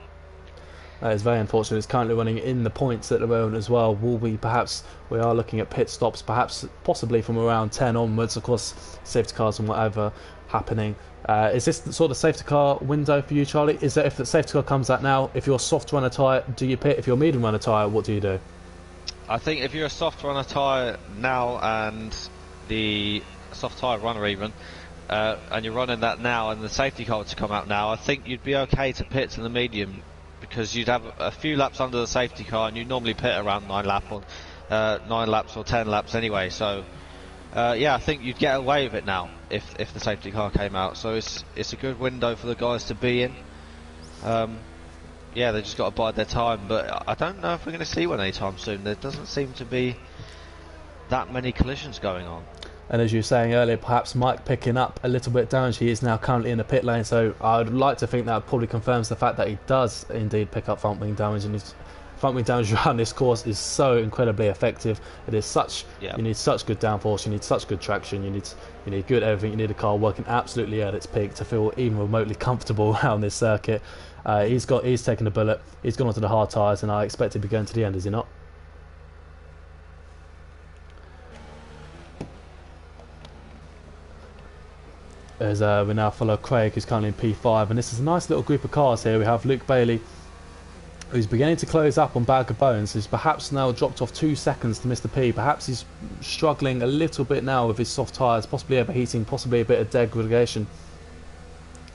That is very unfortunate. It's currently running in the points at the moment as well. We are looking at pit stops, possibly from around 10 onwards. Of course, safety cars and whatever happening. Is this the sort of safety car window for you, Charlie? Is that if the safety car comes out now, if you're a soft runner tyre, do you pit? If you're a medium runner tyre, what do you do? I think if you're a soft runner tyre now, and the soft tyre runner even, and you're running that now and the safety car to come out now, I think you'd be okay to pit to the medium, because you'd have a few laps under the safety car, and you normally pit around 9 laps or 10 laps anyway, so yeah, I think you'd get away with it now if the safety car came out. So it's a good window for the guys to be in. Yeah, they just got to bide their time, but I don't know if we're going to see one anytime soon. There doesn't seem to be that many collisions going on. And as you were saying earlier, perhaps Mike picking up a little bit damage. He is now currently in the pit lane, so I would like to think that probably confirms the fact that he does indeed pick up front wing damage, and his front wing damage around this course is so incredibly effective. It is you need such good downforce, you need such good traction, you need good everything. You need a car working absolutely at its peak to feel even remotely comfortable around this circuit. He's taken the bullet. He's gone onto the hard tyres, and I expect him to be going to the end. Is he not? As we now follow Craig, who's currently in P5, and this is a nice little group of cars here. We have Luke Bailey, who's beginning to close up on Bag of Bones, who's perhaps now dropped off 2 seconds to Mr. P. Perhaps he's struggling a little bit now with his soft tyres, possibly overheating, possibly a bit of degradation.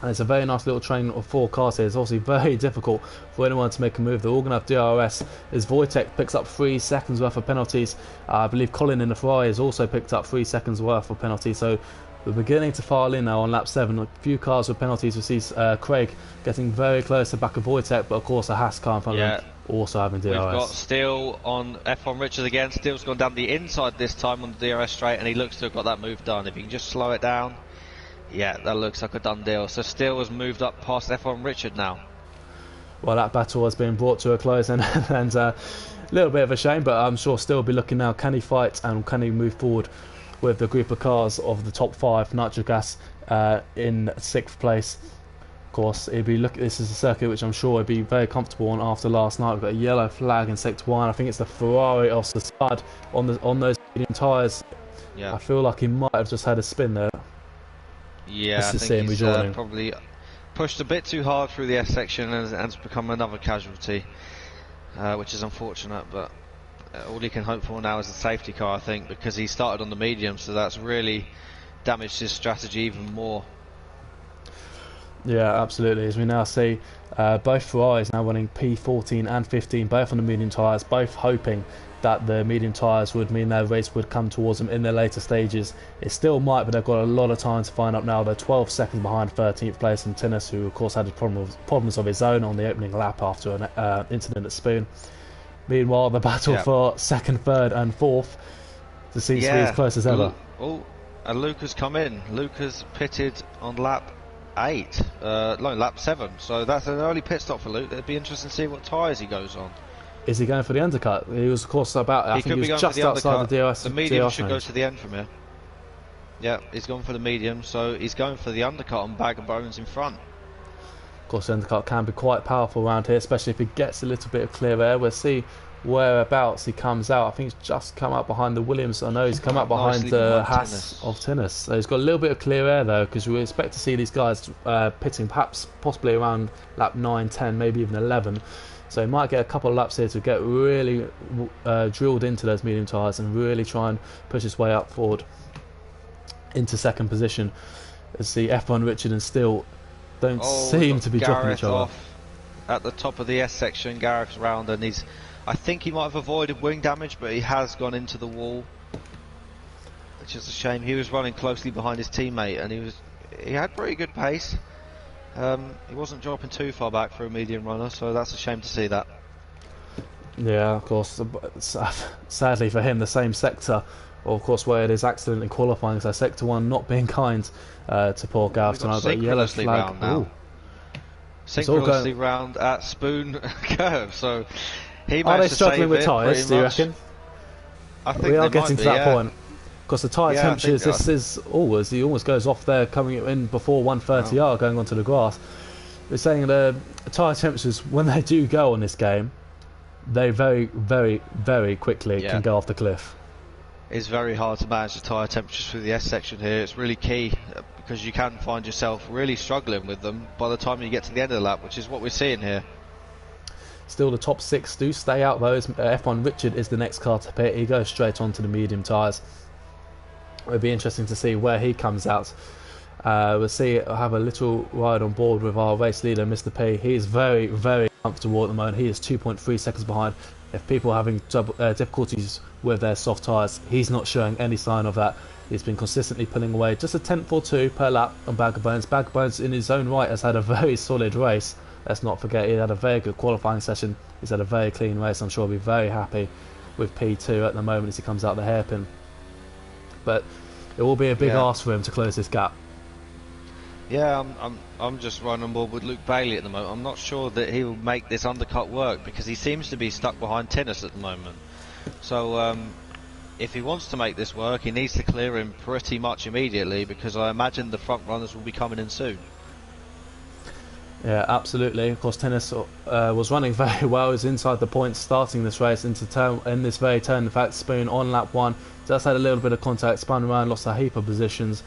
And it's a very nice little train of 4 cars here. It's obviously very difficult for anyone to make a move. They're all going to have DRS, as Wojtek picks up 3 seconds worth of penalties. I believe Colin in the Ferrari has also picked up 3 seconds worth of penalties. So we're beginning to file in now on lap 7. A few cars with penalties. We see Craig getting very close to the back of Wojtek, but of course a Haas car in front of him also having DRS. We've got Steele on F1 Richard again. Steele's gone down the inside this time on the DRS straight, and he looks to have got that move done. If you can just slow it down, yeah, that looks like a done deal. So Steele has moved up past F1 Richard now. Well, that battle has been brought to a close, and a little bit of a shame, but I'm sure Steele will be looking now. Can he fight, and can he move forward with the group of cars of the top 5? Nitro Gas in 6th place, Of course, it'd be this is a circuit which I'm sure he'd be very comfortable on after last night. We've got a yellow flag in sector 1. I think it's the Ferrari of Sasad on those medium tyres. Yeah. I feel like he might have just had a spin there. Yeah, I think he's probably pushed a bit too hard through the S section and has become another casualty, which is unfortunate, but all he can hope for now is a safety car, I think, because he started on the medium, so that's really damaged his strategy even more. Yeah, absolutely. As we now see, both Ferraris now running P14 and 15, both on the medium tyres, both hoping that the medium tyres would mean their race would come towards them in their later stages. It still might, but they've got a lot of time to find out now. They're 12 seconds behind 13th place in Tinnis, who of course had problems of his own on the opening lap after an incident at Spoon. Meanwhile, the battle for second, third and fourth seems to be as close as ever. And Luke has come in. Luke has pitted on lap 8, lap 7, so that's an early pit stop for Luke. It'd be interesting to see what tyres he goes on. Is he going for the undercut? He was, of course, I think he was just outside the DRS. The medium should go to the end from here. Yeah, he's gone for the medium, so he's going for the undercut on Bag of Bones in front. Of course, the undercut can be quite powerful around here, especially if he gets a little bit of clear air. We'll see whereabouts he comes out. I think he's just come out behind the Williams. I know he's come out behind Haas of Tinnis. So he's got a little bit of clear air though, because we expect to see these guys pitting possibly around lap 9, 10, maybe even 11. So he might get a couple of laps here to get really drilled into those medium tyres and really try and push his way up forward into second position. As the F1 Richard and Steele don't seem to be dropping each other. Off at the top of the S section, Gareth's round, and I think he might have avoided wing damage, but he has gone into the wall, which is a shame. He was running closely behind his teammate, and he had pretty good pace. He wasn't dropping too far back for a medium runner, so that's a shame to see that. Yeah, of course. Sadly for him, the same sector, of course, where it is accident in qualifying. So sector 1 not being kind to poor Gareth tonight. But yellow flag now. Synchronously round at Spoon curve. So he are they struggling with tyres? Do you reckon? I think we are getting to that point. Because the tyre temperatures, he almost goes off there coming in before 130R going onto the grass. We're saying the tyre temperatures, when they do go on this game, they very, very, very quickly can go off the cliff. It's very hard to manage the tyre temperatures through the S section here. It's really key because you can find yourself really struggling with them by the time you get to the end of the lap, which is what we're seeing here. Still, the top 6 do stay out though. F1 Richard is the next car to pit. He goes straight onto the medium tyres. It'll be interesting to see where he comes out. We'll have a little ride on board with our race leader, Mr. P. He is very, very comfortable at the moment. He is 2.3 seconds behind. If people are having difficulties with their soft tyres, he's not showing any sign of that. He's been consistently pulling away just a tenth or two per lap on Bag of Bones. Bag of Bones in his own right has had a very solid race. Let's not forget he had a very good qualifying session. He's had a very clean race. I'm sure he'll be very happy with P2 at the moment as he comes out the hairpin. But it will be a big ask for him to close this gap. Yeah, I'm just running on board with Luke Bailey at the moment. I'm not sure that he will make this undercut work because he seems to be stuck behind Tinnis at the moment. So if he wants to make this work, he needs to clear him pretty much immediately because I imagine the front runners will be coming in soon. Yeah, absolutely. Of course, Tinnis was running very well. He was inside the points starting this race in this very turn. In fact, Spoon on lap 1 just had a little bit of contact, spun around, lost a heap of positions.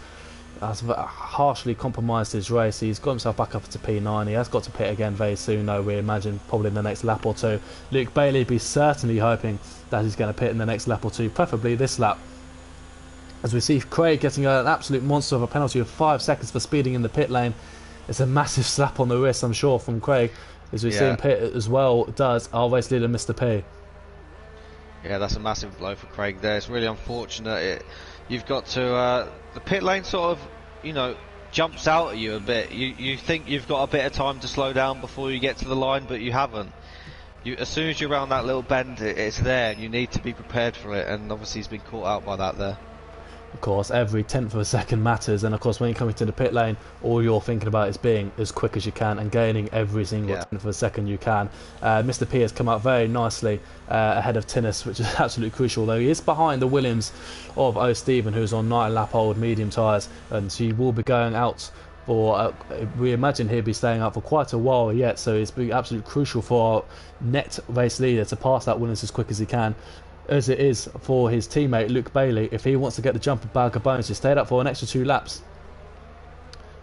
Has harshly compromised his race. He's got himself back up to P9. He has got to pit again very soon, though, we imagine, probably in the next lap or two. Luke Bailey be certainly hoping that he's going to pit in the next lap or two, preferably this lap. As we see Craig getting an absolute monster of a penalty of 5 seconds for speeding in the pit lane. It's a massive slap on the wrist, I'm sure, from Craig. As we see him pit as well, does our race leader, Mr. P. Yeah, that's a massive blow for Craig there. It's really unfortunate. You've got to... the pit lane sort of, jumps out at you a bit. You think you've got a bit of time to slow down before you get to the line, but you haven't. As soon as you're around that little bend, it's there. You need to be prepared for it, and obviously he's been caught out by that there. Of course, every tenth of a second matters, and of course when you're coming to the pit lane, all you're thinking about is being as quick as you can and gaining every single tenth of a second you can. Mr. P has come out very nicely ahead of Tinnis, which is absolutely crucial, though he is behind the Williams of O'Stephen, who's on 9 lap old medium tyres, and she will be going out for we imagine he'll be staying up for quite a while yet, so it's been absolutely crucial for our net race leader to pass that Williams as quick as he can, as it is for his teammate Luke Bailey. If he wants to get the jump of Bag of Bones, he stayed up for an extra 2 laps.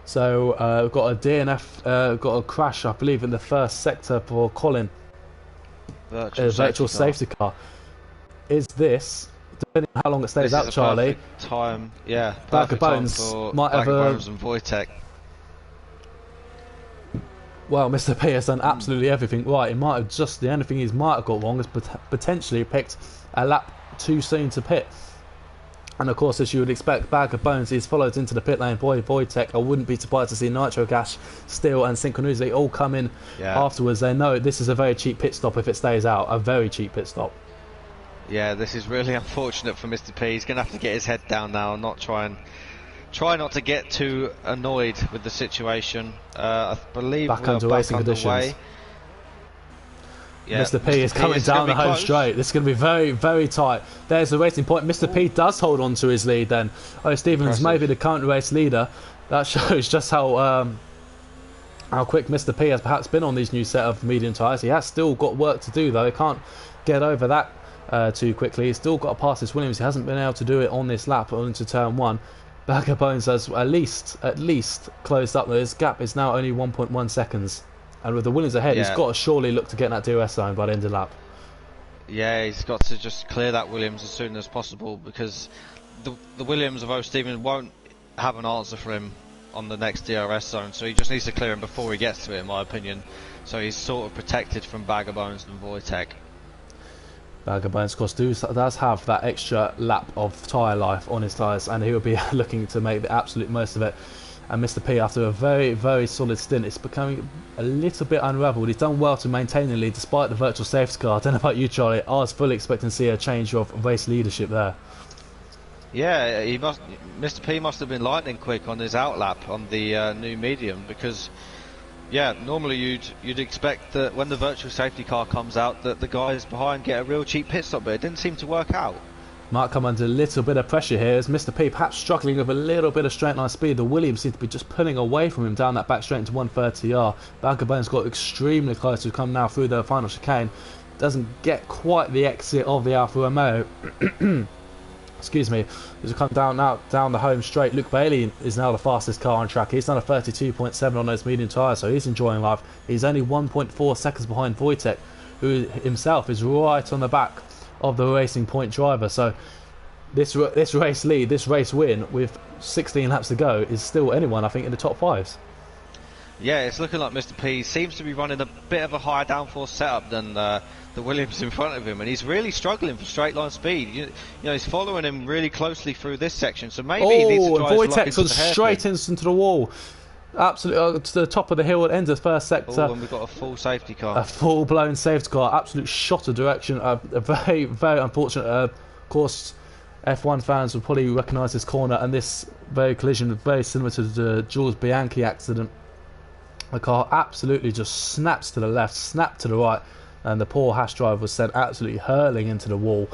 So we've got a DNF, got a crash I believe in the first sector for Colin, virtual safety car. Is this, depending on how long it stays out, Charlie, time, yeah, Bag of Bones might have Bones and Wojtek. Well, Mr. P has done absolutely everything right. He might have just, the only thing he might have got wrong is potentially picked a lap too soon to pit. And of course, as you would expect, Bag of Bones is followed into the pit lane by Wojtek. I wouldn't be surprised to see Nitro Gas, Steel and Synchronicity all come in afterwards. They know this is a very cheap pit stop if it stays out, a very cheap pit stop. Yeah, this is really unfortunate for Mr. P. He's going to have to get his head down now and not try not to get too annoyed with the situation. I believe back under racing conditions. Yeah, Mr. P is coming down the home straight. This is going to be very, very tight. There's the racing point. Mr. P does hold on to his lead then. Oh, Stevens may be the current race leader. That shows just how quick Mr. P has perhaps been on these new set of medium tyres. He has still got work to do though. He can't get over that too quickly. He's still got to pass this Williams. He hasn't been able to do it on this lap or into turn 1. Bag of Bones has at least closed up. This gap is now only 1.1 seconds. And with the Williams ahead, he's got to surely look to get in that DRS zone by the end of the lap. Yeah, he's got to just clear that Williams as soon as possible, because the Williams of O'Stevens won't have an answer for him on the next DRS zone, so he just needs to clear him before he gets to it, in my opinion. So he's sort of protected from Bag of Bones and Wojtek. Bag of Bones, of course, does have that extra lap of tyre life on his tyres, and he will be looking to make the absolute most of it. And Mr. P, after a very, very solid stint, it's becoming a little bit unravelled. He's done well to maintain the lead despite the virtual safety car. I don't know about you, Charlie. I was fully expecting to see a change of race leadership there. Yeah, Mr. P must have been lightning quick on his outlap on the new medium, because yeah, normally you'd expect that when the virtual safety car comes out that the guys behind get a real cheap pit stop, but it didn't seem to work out. Might come under a little bit of pressure here as Mr. P perhaps struggling with a little bit of straight line speed. The Williams seem to be just pulling away from him down that back straight into 130R. Bag of Bones got extremely close to come now through the final chicane. Doesn't get quite the exit of the Alfa Romeo. Excuse me. As we come down the home straight, Luke Bailey is now the fastest car on track. He's done a 32.7 on those medium tyres, so he's enjoying life. He's only 1.4 seconds behind Wojtek, who himself is right on the back of the Racing Point driver. So this race lead, this race win with 16 laps to go is still anyone, I think, in the top 5s. Yeah, it's looking like Mr. P seems to be running a bit of a higher downforce setup than the Williams in front of him, and he's really struggling for straight line speed. You know, he's following him really closely through this section, so maybe he needs to drive Wojtek's gone straight into the wall. Absolutely to the top of the hill at end of the first sector. And we've got a full safety car. A full-blown safety car. Absolute shot of direction. A very, very unfortunate. Of course, F1 fans will probably recognise this corner, and this very collision very similar to the Jules Bianchi accident. The car absolutely just snaps to the left, snapped to the right, and the poor Haas driver was sent absolutely hurling into the wall.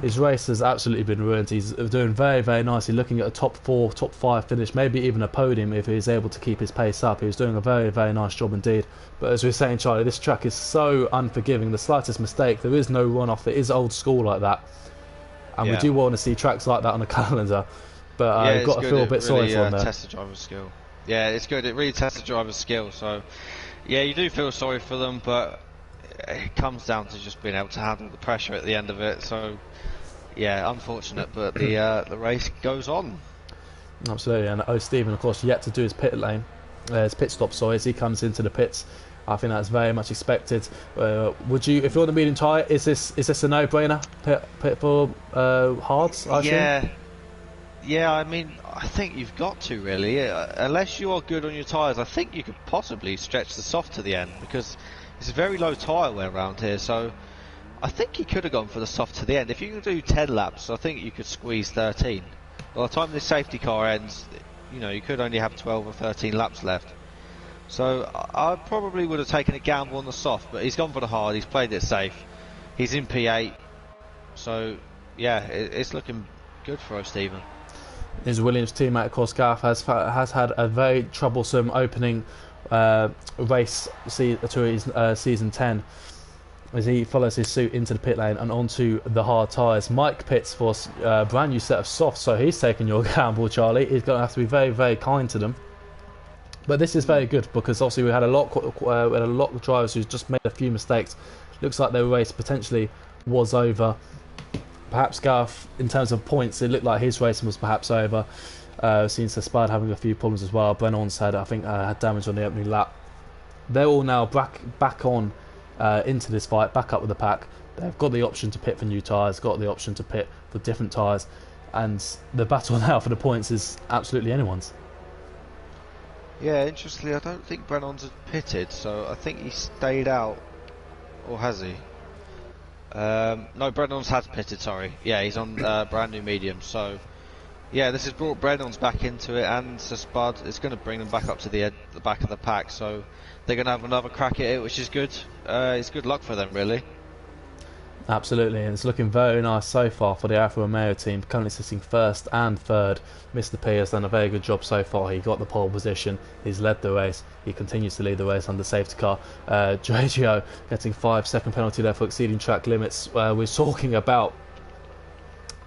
His race has absolutely been ruined. He's doing very, very nicely, looking at a top 4, top 5 finish, maybe even a podium if he's able to keep his pace up. He was doing a very, very nice job indeed. But as we were saying, Charlie, this track is so unforgiving. The slightest mistake, there is no run-off. It is old school like that. And we do want to see tracks like that on the calendar. But I've got to feel a bit sorry for him there. Test the driver's skill. Yeah, it's good. It really tests the driver's skill. So, yeah, you do feel sorry for them, but it comes down to just being able to handle the pressure at the end of it. So, yeah, unfortunate, but the race goes on. Absolutely, and O'Stevens, of course, yet to do his pit stop. Sorry, as he comes into the pits. I think that's very much expected. Would you, if you're on the medium tyre, is this a no-brainer? Pit for hards? Yeah, I mean, I think you've got to really, unless you are good on your tyres. I think you could possibly stretch the soft to the end, because it's a very low tyre wear around here. So I think he could have gone for the soft to the end. If you can do 10 laps, I think you could squeeze 13. By the time this safety car ends, you know, you could only have 12 or 13 laps left. So I probably would have taken a gamble on the soft, but he's gone for the hard. He's played it safe. He's in P8, so yeah, it's looking good for O'Stevens. His Williams teammate, of course, Gareth, has had a very troublesome opening race to his season 10, as he follows his suit into the pit lane and onto the hard tyres. Mike pits for a brand new set of softs, so he's taking your gamble, Charlie. He's going to have to be very, very kind to them. But this is very good, because obviously we had a lot of drivers who just made a few mistakes. Looks like their race potentially was over. Perhaps Gareth, in terms of points, it looked like his racing was perhaps over. Seen Spud having a few problems as well. Brennon's had, I think, had damage on the opening lap. They're all now back on into this fight, back up with the pack. They've got the option to pit for new tyres, got the option to pit for different tyres, and the battle now for the points is absolutely anyone's. Yeah, interestingly, I don't think Brennon's pitted, so I think he stayed out, or has he? No, Brennon's has pitted, sorry. Yeah, he's on brand new medium, so yeah, this has brought Brennon's back into it, and Spud is going to bring them back up to the back of the pack, so they're going to have another crack at it, which is good. It's good luck for them, really. Absolutely, and it's looking very nice so far for the Alfa Romeo team, currently sitting first and third. Mr. P has done a very good job so far. He got the pole position, he's led the race, he continues to lead the race under safety car. Giorgio getting 5-second penalty there for exceeding track limits. We're talking about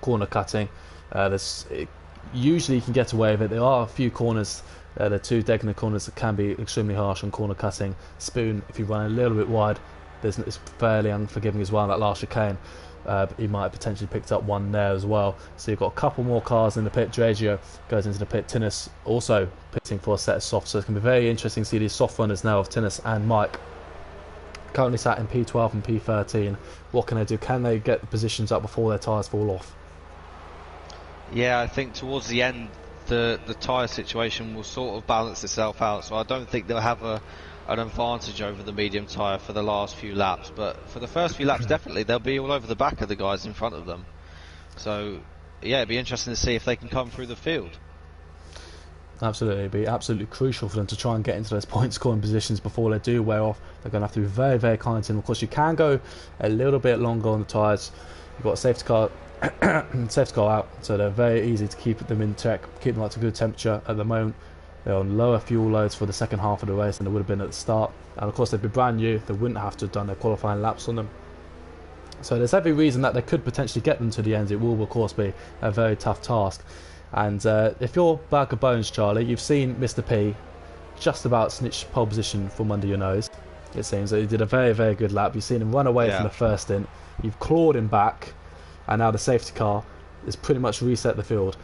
corner cutting. Usually you can get away with it. There are a few corners, the two diagonal corners, that can be extremely harsh on corner cutting. Spoon, if you run a little bit wide, it's fairly unforgiving as well. That last chicane, he might have potentially picked up one there as well. So you've got a couple more cars in the pit. Giorgio goes into the pit. Tinnis also pitting for a set of softs. So it's going to be very interesting to see these soft runners now of Tinnis and Mike. Currently sat in P12 and P13. What can they do? Can they get the positions up before their tyres fall off? Yeah, I think towards the end the tyre situation will sort of balance itself out, so I don't think they'll have an advantage over the medium tyre for the last few laps, but for the first few laps definitely they'll be all over the back of the guys in front of them. So yeah, it'd be interesting to see if they can come through the field. Absolutely, it'd be absolutely crucial for them to try and get into those point scoring positions before they do wear off. They're going to have to be very, very kind to them. Of course, you can go a little bit longer on the tyres. You've got a safety car out, so they're very easy to keep them in check, keep them up to good temperature. At the moment they're on lower fuel loads for the second half of the race than they would have been at the start, and of course they'd be brand new. They wouldn't have to have done their qualifying laps on them, so there's every reason that they could potentially get them to the end. It will of course be a very tough task, and if you're bag of bones, Charlie, you've seen Mr. P just about snitch pole position from under your nose. It seems that he did a very, very good lap. You've seen him run away from the first stint, you've clawed him back, and now the safety car has pretty much reset the field.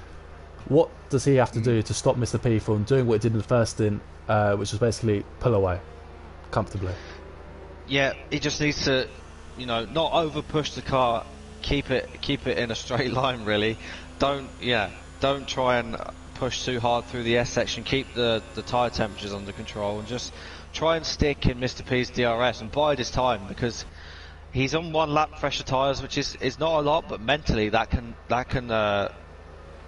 What does he have to do to stop Mr. P from doing what he did in the first stint, which was basically pull away comfortably? Yeah, he just needs to, not over push the car, keep it in a straight line really. Don't try and push too hard through the S section. Keep the tyre temperatures under control and just try and stick in Mr. P's DRS and bide his time, because he's on one lap fresher tyres, which is not a lot, but mentally that can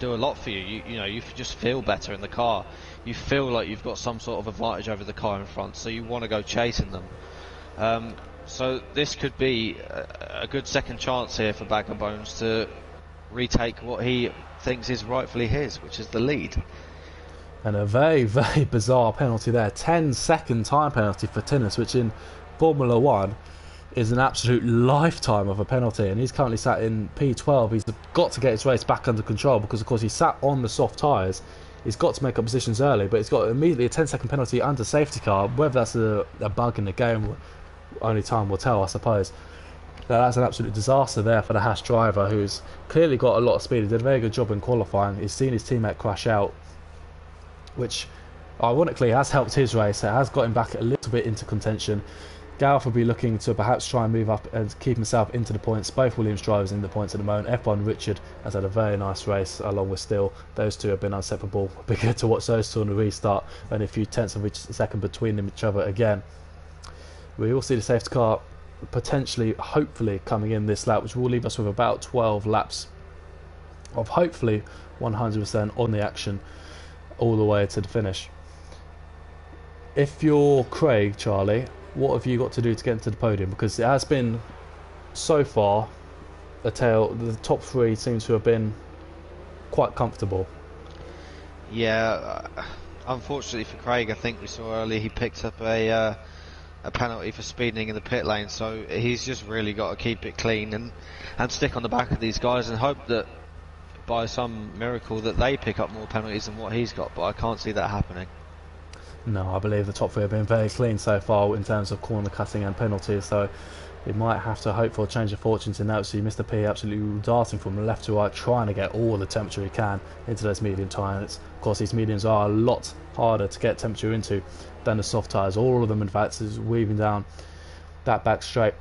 do a lot for you. You just feel better in the car. You feel like you've got some sort of advantage over the car in front, so you want to go chasing them. So this could be a good second chance here for Bag of Bones to retake what he thinks is rightfully his, which is the lead. And a very, very bizarre penalty there. 10-second time penalty for Tinnis, which in Formula 1 is an absolute lifetime of a penalty, and he's currently sat in P12. He's got to get his race back under control, because of course he sat on the soft tyres. He's got to make up positions early, but he's got immediately a 10-second penalty under safety car. Whether that's a bug in the game, only time will tell, I suppose. That's an absolute disaster there for the Haas driver, who's clearly got a lot of speed. He did a very good job in qualifying. He's seen his teammate crash out, which ironically has helped his race. It has got him back a little bit into contention. Gareth will be looking to perhaps try and move up and keep himself into the points. Both Williams drivers in the points at the moment. F1 Richard has had a very nice race along with Steele. Those two have been inseparable. It'll be good to watch those two on the restart. Only a few tenths of a second between them each other again. We will see the safety car potentially, hopefully, coming in this lap, which will leave us with about 12 laps of hopefully 100% on the action all the way to the finish. If you're Craig, Charlie, what have you got to do to get into the podium? Because it has been, so far, the top three seems to have been quite comfortable. Yeah, unfortunately for Craig, I think we saw earlier he picked up a penalty for speeding in the pit lane, so he's just really got to keep it clean and stick on the back of these guys and hope that by some miracle that they pick up more penalties than what he's got, but I can't see that happening. No, I believe the top three have been very clean so far in terms of corner cutting and penalties, so he might have to hope for a change of fortunes in that. So Mr. P absolutely darting from left to right, trying to get all the temperature he can into those medium tyres. Of course, these mediums are a lot harder to get temperature into than the soft tyres. All of them, in fact, is weaving down that back straight.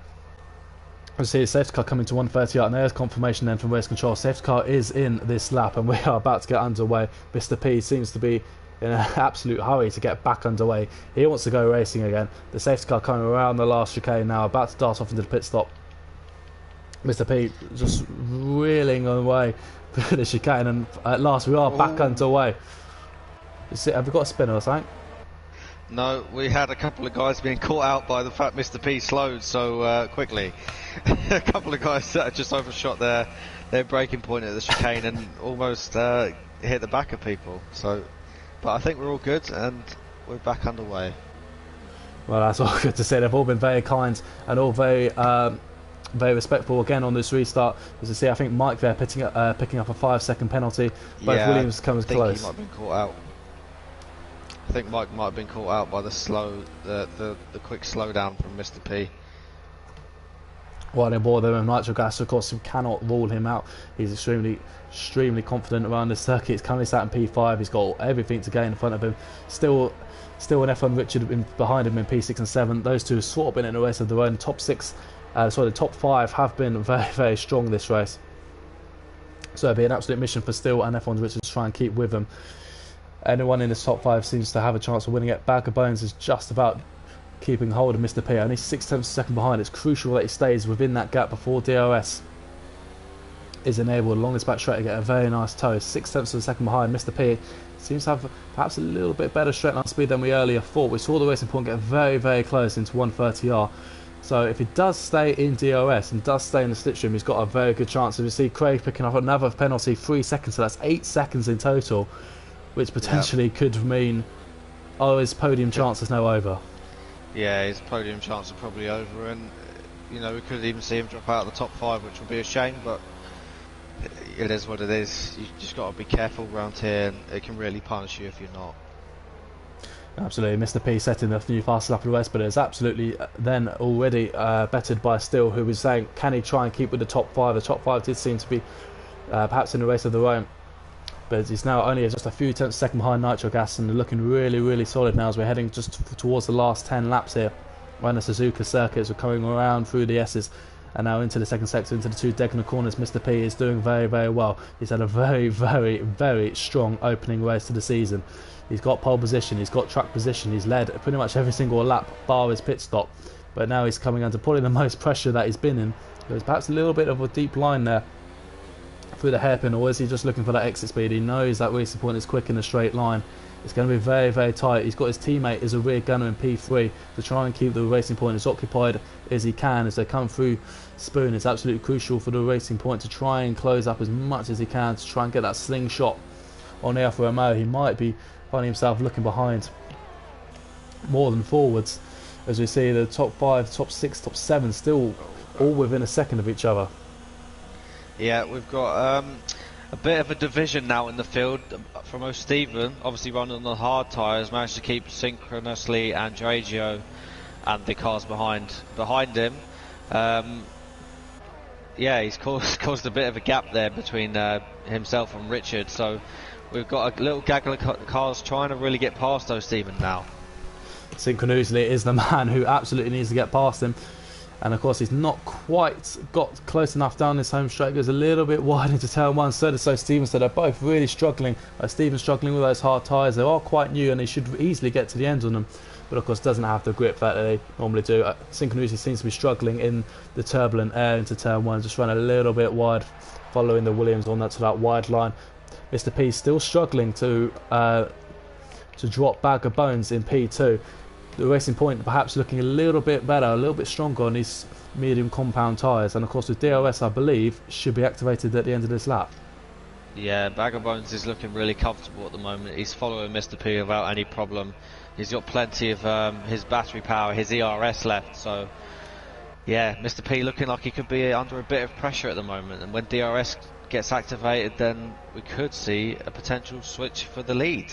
We see a safety car coming to 130 out, and there's confirmation then from race control. Safety car is in this lap, and we are about to get underway. Mr. P seems to be in an absolute hurry to get back underway. He wants to go racing again. The safety car coming around the last chicane now, about to dart off into the pit stop. Mr. P just reeling away through the chicane, and at last we are back underway. Have we got a spinner or something? No, we had a couple of guys being caught out by the fact Mr. P slowed so quickly. A couple of guys that just overshot their braking point at the chicane and almost hit the back of people. So, but I think we're all good and we're back underway. Well, that's all good to say. They've all been very kind and all very respectful again on this restart. As you see, I think Mike there picking up a 5-second penalty. Both Williams comes close. He might have been caught out. I think Mike might have been caught out by the quick slowdown from Mr. P. Well, they bore them nitro gas. Of course, you cannot rule him out. He's extremely confident around this circuit. He's currently sat in P5. He's got everything to gain in front of him. Still an F1 Richard behind him in P6 and 7. Those two have sort of been in a race of their own. The top 5 have been very, very strong this race. So it'll be an absolute mission for Steele and F1 Richard to try and keep with them. Anyone in this top 5 seems to have a chance of winning it. Bag of Bones is just about keeping hold of Mr. P. Only 6 tenths of a second behind. It's crucial that he stays within that gap before DRS is enabled along this back straight to get a very nice toe. 6 tenths of a second behind. Mr. P seems to have perhaps a little bit better straight line speed than we earlier thought. We saw the racing point get very, very close into 130R. So if he does stay in DRS and does stay in the slipstream, he's got a very good chance. As we see Craig picking up another penalty, 3 seconds, so that's 8 seconds in total, which potentially could mean, his podium chance is now over. Yeah, his podium chance are probably over, and we could even see him drop out of the top 5, which would be a shame, but it is what it is. You just got to be careful around here, and it can really punish you if you're not. Absolutely, Mr. P setting the new fastest lap of the race, but it's absolutely then already bettered by Steele, who was saying, can he try and keep with the top 5? The top 5 did seem to be perhaps in a race of their own, but he's now only just a few tenths second behind Nitro Gas and looking really, really solid now as we're heading just towards the last 10 laps here. When the Suzuka circuits are coming around through the S's and now into the second sector, into the 2 diagonal corners. Mr. P is doing very, very well. He's had a very, very, very strong opening race to the season. He's got pole position, he's got track position, he's led pretty much every single lap bar his pit stop, but now he's coming under probably the most pressure that he's been in. There's perhaps a little bit of a deep line there through the hairpin, or is he just looking for that exit speed? He knows that racing point is quick in a straight line. It's going to be very, very tight. He's got his teammate as a rear gunner in P3 to try and keep the racing point as occupied as he can as they come through Spoon. It's absolutely crucial for the racing point to try and close up as much as he can to try and get that slingshot on Alfa Romeo. He might be finding himself looking behind more than forwards, as we see the top 5, top 6, top 7 still all within a second of each other. Yeah, we've got a bit of a division now in the field. From Stephen, obviously running on the hard tyres, managed to keep synchronously Andreggio and the cars behind him. Yeah, he's caused a bit of a gap there between himself and Richard, so we've got a little gaggle of cars trying to really get past Stephen now. Synchronously is the man who absolutely needs to get past him. And of course he's not quite got close enough down this home straight. Goes a little bit wide into turn 1. So does Stephen. So they're both really struggling. Stephen's struggling with those hard tyres. They are quite new and he should easily get to the end on them. But of course doesn't have the grip that they normally do. Synchronously seems to be struggling in the turbulent air into turn 1. Just ran a little bit wide following the Williams on to that wide line. Mr. P still struggling to drop Bag of Bones in P2. The Racing Point perhaps looking a little bit better, a little bit stronger on these medium compound tyres, and of course with DRS I believe should be activated at the end of this lap. Yeah, Bag of Bones is looking really comfortable at the moment. He's following Mr. P without any problem. He's got plenty of his battery power, his ERS left, so yeah, Mr. P looking like he could be under a bit of pressure at the moment, and when DRS gets activated, then we could see a potential switch for the lead.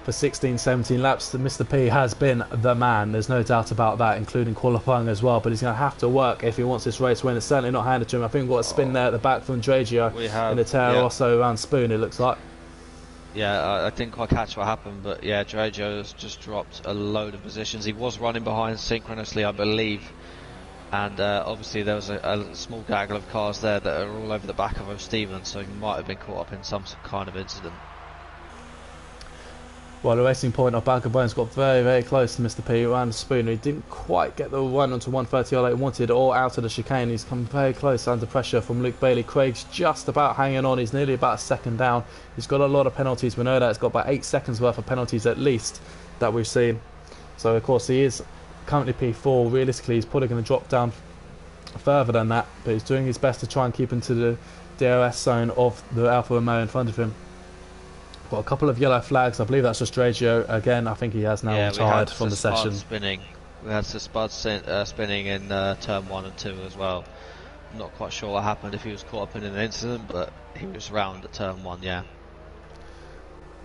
For 16, 17 laps, Mr. P has been the man, there's no doubt about that, including qualifying as well, but he's going to have to work if he wants this race win. It's certainly not handed to him. I think we've got a spin there at the back from Dragio in the Toro Rosso around Spoon, it looks like. Yeah, I didn't quite catch what happened, but yeah, Dragio's just dropped a load of positions. He was running behind synchronously, I believe, and obviously there was a small gaggle of cars there that are all over the back of O'Stevens, so he might have been caught up in some kind of incident. Well, the racing point of Bag of Bones got very, very close to Mr. P around the Spoon. He didn't quite get the run onto 130 like he wanted, or out of the chicane. He's come very close under pressure from Luke Bailey. Craig's just about hanging on. He's nearly about a second down. He's got a lot of penalties. We know that. He's got about 8 seconds worth of penalties at least that we've seen. So, of course, he is currently P4. Realistically, he's probably going to drop down further than that, but he's doing his best to try and keep into the DRS zone of the Alfa Romeo in front of him. Got a couple of yellow flags. I believe that's just Dragio again. I think he has now retired from the session. We had Sir Spud spinning in turn 1 and 2 as well. I'm not quite sure what happened, if he was caught up in an incident, but he was round at turn 1, yeah.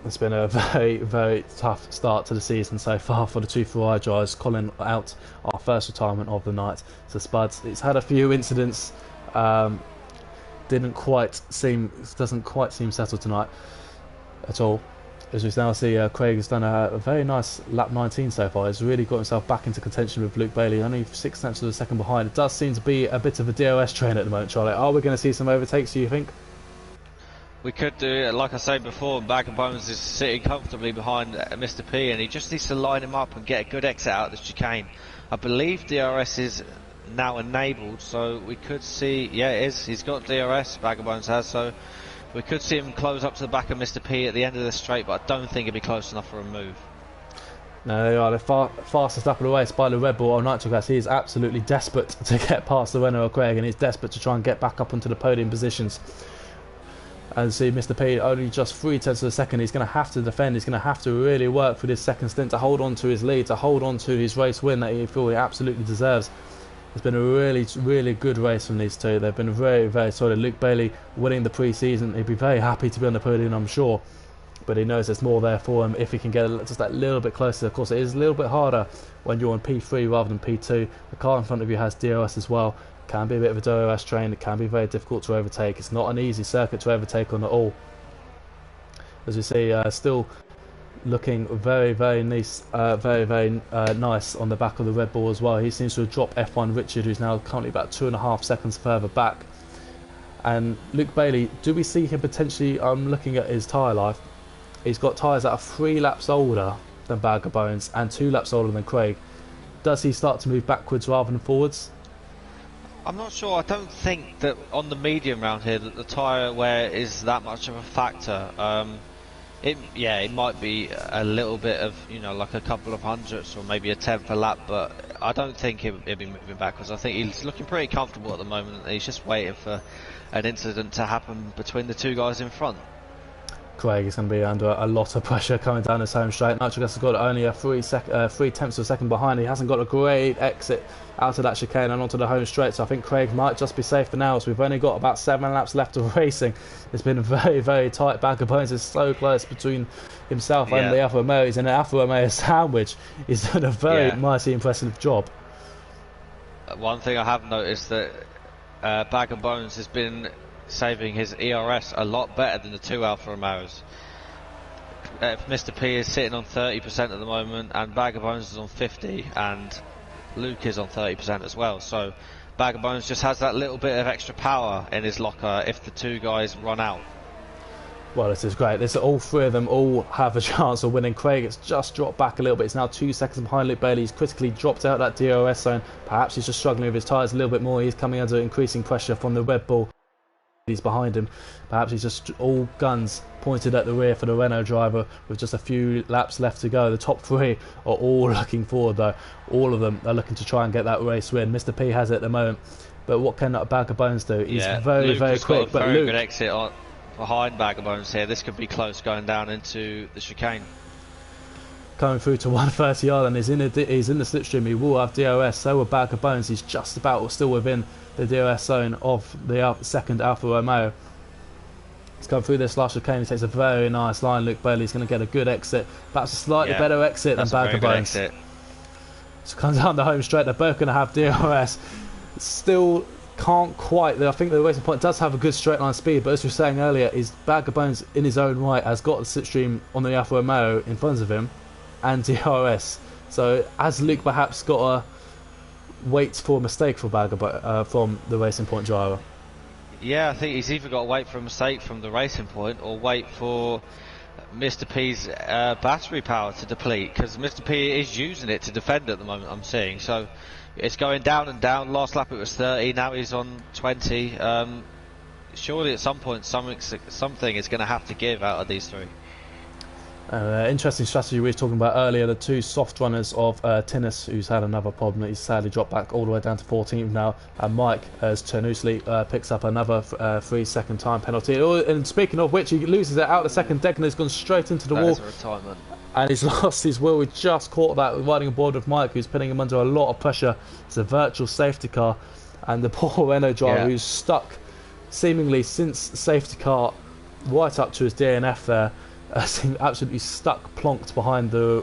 It's been a very, very tough start to the season so far for the two Ferrari drivers, calling out our first retirement of the night. So Spuds, it's had a few incidents, doesn't quite seem settled tonight at all. As we now see, Craig has done a very nice lap 19 so far. He's really got himself back into contention with Luke Bailey, only 6 tenths of a second behind. It does seem to be a bit of a DRS train at the moment, Charlie. Are we going to see some overtakes, do you think? We could do it, like I said before. Bag of Bones is sitting comfortably behind Mr. P, and he just needs to line him up and get a good exit out of the chicane. I believe DRS is now enabled, so we could see, yeah, it is. He's got DRS, Bag of Bones has, so we could see him close up to the back of Mr. P at the end of the straight, but I don't think it'd be close enough for a move. No, they are. The fastest up of the race by the Red Bull on nitro gas. He is absolutely desperate to get past the Renault Craig, and he's desperate to try and get back up onto the podium positions. And see Mr. P only just 3 tenths of a second. He's going to have to defend. He's going to have to really work for this second stint to hold on to his lead, to hold on to his race win that he feels he absolutely deserves. It's been a really, really good race from these two. They've been very, very solid. Luke Bailey winning the pre-season. He'd be very happy to be on the podium, I'm sure. But he knows there's more there for him if he can get just that little bit closer. Of course, it is a little bit harder when you're on P3 rather than P2. The car in front of you has DRS as well. Can be a bit of a DRS train. It can be very difficult to overtake. It's not an easy circuit to overtake on at all. As we see, still looking very, very nice, nice on the back of the Red Bull as well. He seems to have dropped F1 Richard, who's now currently about 2.5 seconds further back. And Luke Bailey, do we see him potentially? I'm looking at his tyre life. He's got tyres that are 3 laps older than Bag of Bones and 2 laps older than Craig. Does he start to move backwards rather than forwards? I'm not sure. I don't think that on the medium round here that the tyre wear is that much of a factor. It might be a little bit of, like a couple of hundredths or maybe a tenth a lap, but I don't think he'll be moving backwards. I think he's looking pretty comfortable at the moment. He's just waiting for an incident to happen between the two guys in front. Craig is going to be under a lot of pressure coming down this home straight. Nitro Gas has got only a 3 tenths of a second behind. He hasn't got a great exit out of that chicane and onto the home straight, so I think Craig might just be safe for now, as we've only got about 7 laps left of racing. It's been a very, very tight. Bag of Bones is so close between himself and the Alfa Romeo. He's in an Alfa Romeo sandwich. He's done a very mighty impressive job. One thing I have noticed that Bag of Bones has been saving his ERS a lot better than the 2 Alfa Romeos. Mr. P is sitting on 30% at the moment, and Bag of Bones is on 50%, and Luke is on 30% as well. So Bag of Bones just has that little bit of extra power in his locker if the 2 guys run out. Well, this is great. All 3 of them all have a chance of winning. Craig has just dropped back a little bit. It's now 2 seconds behind Luke Bailey. He's critically dropped out that DRS zone. Perhaps he's just struggling with his tyres a little bit more. He's coming under increasing pressure from the Red Bull. He's behind him. Perhaps he's just all guns pointed at the rear for the Renault driver with just a few laps left to go. The top 3 are all looking forward though. All of them are looking to try and get that race win. Mr. P has it at the moment, but what can Bag of Bones do? He's very, very quick. But Luke good exit behind Vagabonds here. This could be close going down into the chicane. Coming through to 130 yard and he's in the slipstream. He will have DRS. So will Bag of Bones. He's just about still within the DRS zone of the second Alfa Romeo. He's come through this last chicane. He takes a very nice line. Luke Bailey's going to get a good exit, perhaps a slightly better exit than Bag of Bones. So comes down the home straight. They're both going to have DRS. Still can't quite. I think the Racing Point does have a good straight line speed, but as we were saying earlier, is Bag of Bones in his own right has got the slipstream on the Alfa Romeo in front of him and DRS. So has Luke perhaps got to wait for a mistake for from the Racing Point driver? Yeah, I think he's either got to wait for a mistake from the Racing Point or wait for Mr. P's battery power to deplete, because Mr. P is using it to defend at the moment, I'm seeing. So it's going down and down. Last lap it was 30, now he's on 20. Surely at some point something is going to have to give out of these three. Interesting strategy we were talking about earlier. The two soft runners of Tinnis, who's had another problem. He's sadly dropped back all the way down to 14th now. And Mike, as Chernousli picks up another 3 second time penalty. And speaking of which, he loses it out the second deck and has gone straight into the wall. That is a retirement. And he's lost his wheel. We just caught that riding aboard with Mike, who's putting him under a lot of pressure. It's a virtual safety car. And the poor Renault driver who's stuck seemingly since safety car right up to his DNF there. Seemed absolutely stuck, plonked behind the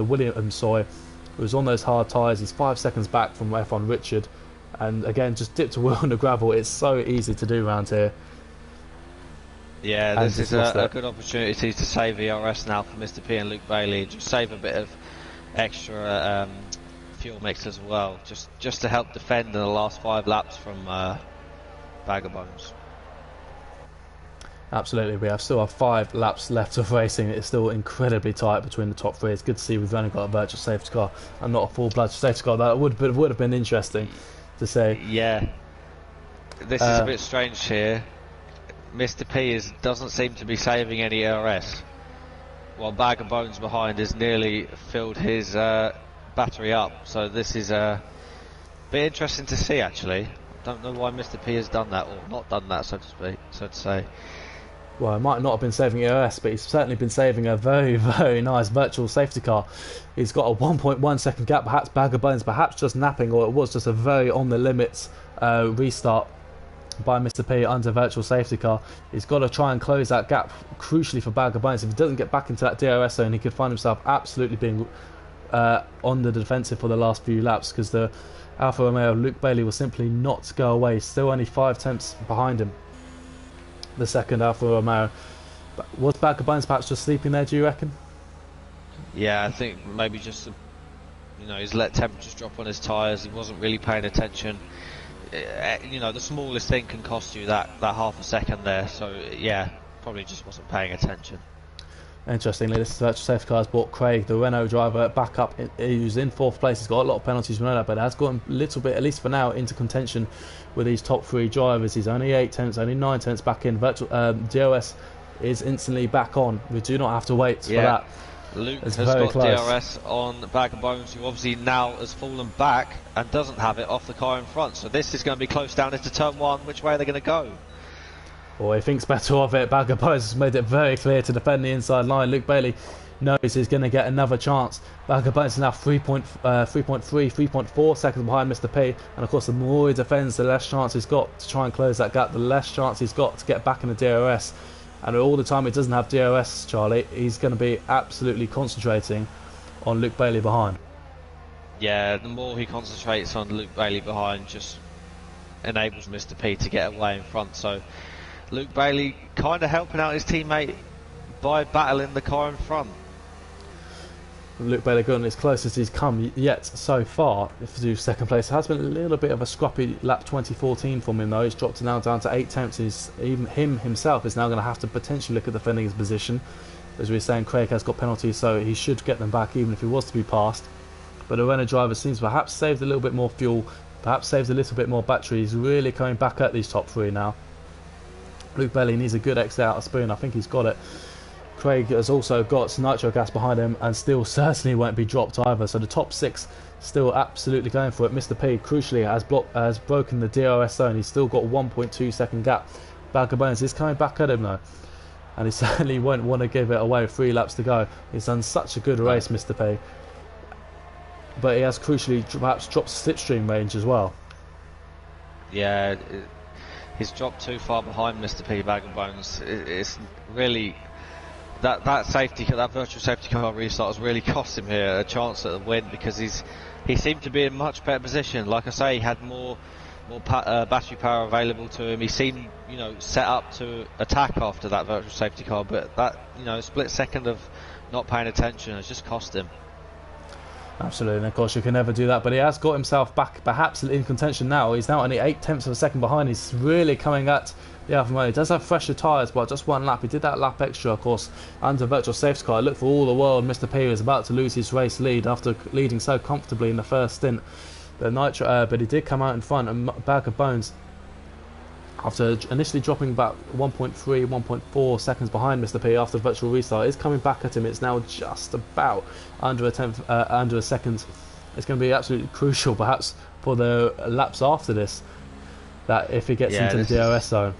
Williams who was on those hard tyres. He's 5 seconds back from F1 Richard, and again just dipped a wheel on the gravel. It's so easy to do around here. Yeah, this is a good opportunity to save ERS now for Mr. P and Luke Bailey, and just save a bit of extra fuel mix as well, just to help defend in the last 5 laps from Bag of Bones. Absolutely, we still have 5 laps left of racing. It's still incredibly tight between the top 3. It's good to see we've only got a virtual safety car and not a full-blood safety car. That would have been interesting to say. Yeah, this is a bit strange here. Mr. P doesn't seem to be saving any ERS, while Bag of Bones behind has nearly filled his battery up. So this is a bit interesting to see, actually. I don't know why Mr. P has done that, or not done that, so to say. Well, it might not have been saving EOS, but he's certainly been saving a very, very nice virtual safety car. He's got a 1.1 second gap, perhaps Bag of Bones, perhaps just napping, or it was just a very on the limits restart by Mr. P under virtual safety car. He's got to try and close that gap, crucially for Bag of Bones. If he doesn't get back into that DRS zone, he could find himself absolutely being on the defensive for the last few laps, because the Alfa Romeo Luke Bailey will simply not go away. Still only 5 tenths behind him, the second Alfa Romeo. Was Bag of Bones perhaps just sleeping there, do you reckon? Yeah, I think maybe just he's let temperatures drop on his tyres. He wasn't really paying attention. The smallest thing can cost you that half a second there. So yeah, probably just wasn't paying attention. Interestingly, this virtual safety car has brought Craig, the Renault driver, back up. He's in 4th place. He's got a lot of penalties, we know that, but has gotten a little bit, at least for now, into contention with these top 3 drivers. He's only 8 tenths, only 9 tenths back in. Virtual DRS is instantly back on. We do not have to wait for that. Luke has got DRS on Bag of Bones, who obviously now has fallen back and doesn't have it off the car in front. So this is going to be close down into turn 1. Which way are they going to go? Well, he thinks better of it. Bag of Bones has made it very clear to defend the inside line. Luke Bailey knows he's going to get another chance. Bag of Bones is now 3.4 seconds behind Mr. P. And of course, the more he defends, the less chance he's got to try and close that gap, the less chance he's got to get back in the DRS. And all the time he doesn't have DRS, Charlie, he's going to be absolutely concentrating on Luke Bailey behind. Yeah, the more he concentrates on Luke Bailey behind, just enables Mr. P to get away in front. So Luke Bailey kind of helping out his teammate by battling the car in front. Luke Bailey gotten as close as he's come yet so far to second place. It has been a little bit of a scrappy lap 2014 from him though. He's dropped now down to 8 tenths. Even himself is now going to have to potentially look at defending his position. As we were saying, Craig has got penalties, so he should get them back even if he was to be passed. But the Renault driver seems perhaps saved a little bit more fuel, perhaps saved a little bit more battery. He's really coming back at these top 3 now. Luke Bailey needs a good exit out of Spoon. I think he's got it. Craig has also got some nitro gas behind him and still certainly won't be dropped either. So the top 6 still absolutely going for it. Mr. P, crucially, has broken the DRS zone. He's still got a 1.2 second gap Bag of Bones is coming back at him though, and he certainly won't want to give it away. 3 laps to go. He's done such a good race, Mr. P, but he has crucially perhaps dropped slipstream range as well. Yeah, he's dropped too far behind Mr. P. Bag of Bones. It's really that virtual safety car restart has really cost him here a chance at the win, because he seemed to be in much better position. Like I say, he had more battery power available to him. He seemed, set up to attack after that virtual safety car, but that, split second of not paying attention has just cost him. Absolutely, and of course you can never do that, but he has got himself back perhaps in contention now. He's now only 0.8 of a second behind. He's really coming at the Alfa Romeo. He does have fresher tyres, but just 1 lap. He did that lap extra, of course, under virtual safety car. It looked for all the world Mr. P was about to lose his race lead after leading so comfortably in the first stint. But he did come out in front, and Bag of Bones, after initially dropping about 1.3, 1.4 seconds behind Mr. P after the virtual restart, is coming back at him. It's now just about under a second. It's going to be absolutely crucial, perhaps, for the laps after this, that if he gets into the DRS zone.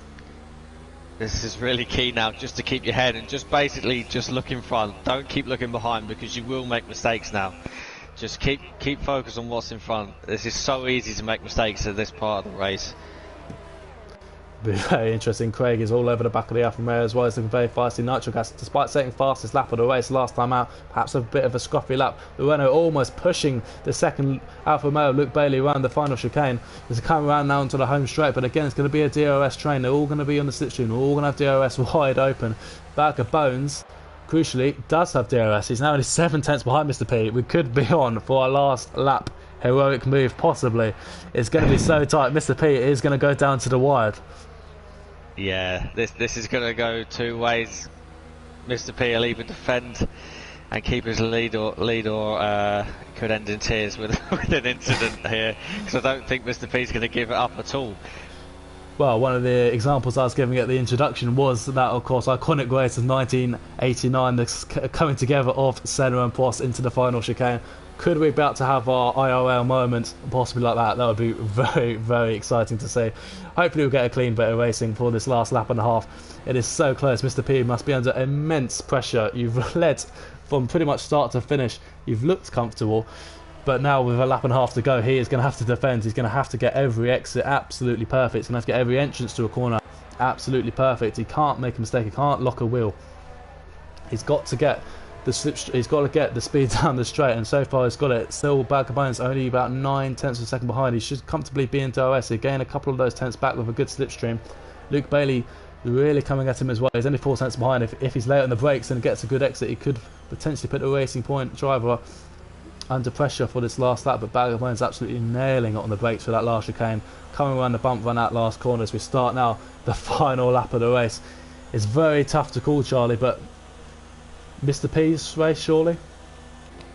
This is really key now, just to keep your head and just basically just look in front. Don't keep looking behind, because you will make mistakes now. Just keep focused on what's in front. This is so easy to make mistakes at this part of the race. Be very interesting. Craig is all over the back of the Alfa Romeo as well. He's looking very fast in nitro gas, despite setting fastest lap of the race last time out. Perhaps a bit of a scruffy lap. The Renault almost pushing the second Alfa Romeo, Luke Bailey, around the final chicane. It's coming around now into the home straight, but again it's going to be a DRS train. They're all going to be on the slipstream. They're all going to have DRS wide open. Bag of Bones, crucially, does have DRS. He's now only 7/10 behind Mr. P. We could be on for our last lap. Heroic move, possibly. It's going to be so tight. Mr. P is going to go down to the wire. Yeah, this is going to go 2 ways. Mr. P will either defend and keep his lead, or could end in tears with an incident here, because I don't think Mr. P is going to give it up at all. Well, one of the examples I was giving at the introduction was that, of course, iconic race of 1989, the coming together of Senna and Prost into the final chicane. Could we be about to have our IRL moment possibly like that? That would be very, very exciting to see. Hopefully we'll get a clean bit of racing for this last lap and a half. It is so close. Mr. P must be under immense pressure. You've led from pretty much start to finish. You've looked comfortable. But now with a lap and a half to go, he is going to have to defend. He's going to have to get every exit absolutely perfect. He's going to have to get every entrance to a corner absolutely perfect. He can't make a mistake. He can't lock a wheel. He's got to get he's got to get the speed down the straight, and so far he's got it. Still, Bag of Bones only about 9/10 of a second behind. He should comfortably be in DRS. He'll gain a couple of those tenths back with a good slipstream. Luke Bailey really coming at him as well. He's only 4 tenths behind. If he's late on the brakes and gets a good exit, he could potentially put the Racing Point driver under pressure for this last lap. But Bag of Bones absolutely nailing it on the brakes for that last chicane. Coming around the bump, run out last corner as we start now the final lap of the race. It's very tough to call, Charlie, but Mr. P's race, surely?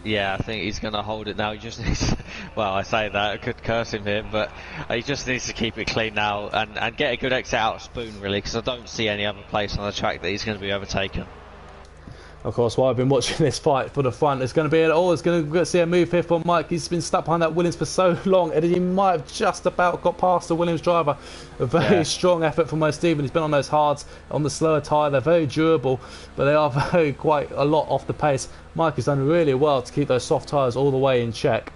Yeah, I think he's going to hold it now. He just needs, well, I say that, I could curse him here, but he just needs to keep it clean now and get a good exit out of Spoon, really, because I don't see any other place on the track that he's going to be overtaken. Of course, while I've been watching this fight for the front, it's going to be it's going to see a move here from Mike. He's been stuck behind that Williams for so long, and he might have just about got past the Williams driver. A very strong effort from Stephen. He's been on those hards, on the slower tyre. They're very durable, but they are quite a lot off the pace. Mike has done really well to keep those soft tyres all the way in check,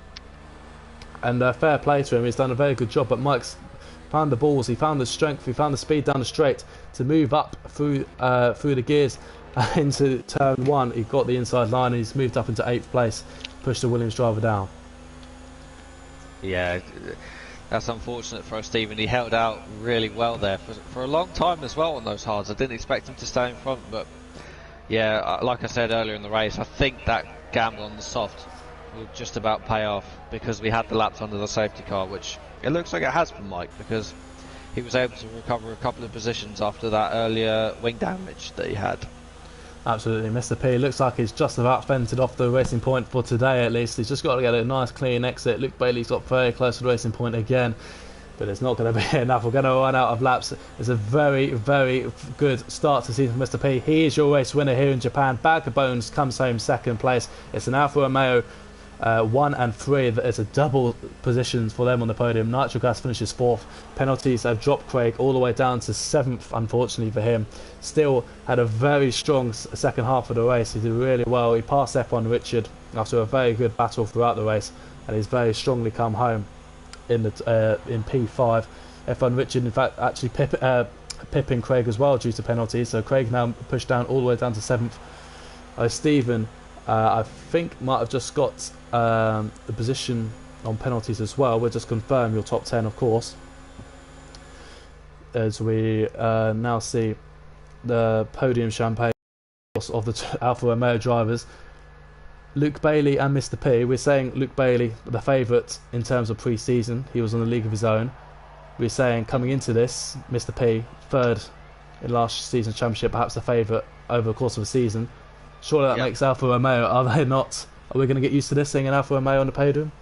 and fair play to him. He's done a very good job. But Mike's found the balls, he found the strength, he found the speed down the straight to move up through the gears into turn 1. He got the inside line and he's moved up into 8th place, pushed the Williams driver down. Yeah, that's unfortunate for Stephen. He held out really well there for a long time as well on those hards. I didn't expect him to stay in front, but yeah, like I said earlier in the race, I think that gamble on the soft will just about pay off, because we had the laps under the safety car, which it looks like it has for Mike, because he was able to recover a couple of positions after that earlier wing damage that he had. Absolutely, Mr. P looks like he's just about fended off the Racing Point for today at least. He's just got to get a nice clean exit. Luke Bailey's got very close to the Racing Point again, but it's not going to be enough. We're going to run out of laps. It's a very, very good start to season for Mr. P. He is your race winner here in Japan. Bag of Bones comes home 2nd place. It's an Alfa Romeo 1 and 3, there's a double position for them on the podium. Nitro Gas finishes 4th. Penalties have dropped Craig all the way down to 7th, unfortunately for him. Still had a very strong second half of the race. He did really well. He passed F1 Richard after a very good battle throughout the race, and he's very strongly come home in P5. F1 Richard, in fact, actually pipping Craig as well due to penalties. So Craig now pushed down all the way down to 7th. Stephen, I think, might have just got the position on penalties as well. We'll just confirm your top 10, of course, as we now see the podium champagne of the Alfa Romeo drivers. Luke Bailey and Mr. P. We're saying Luke Bailey, the favourite in terms of pre-season. He was on a league of his own. We're saying coming into this, Mr. P, third in last season's championship, perhaps the favourite over the course of a season. Surely that makes Alfa Romeo. Are they not? Are we going to get used to this, seeing an Alfa Romeo on the podium?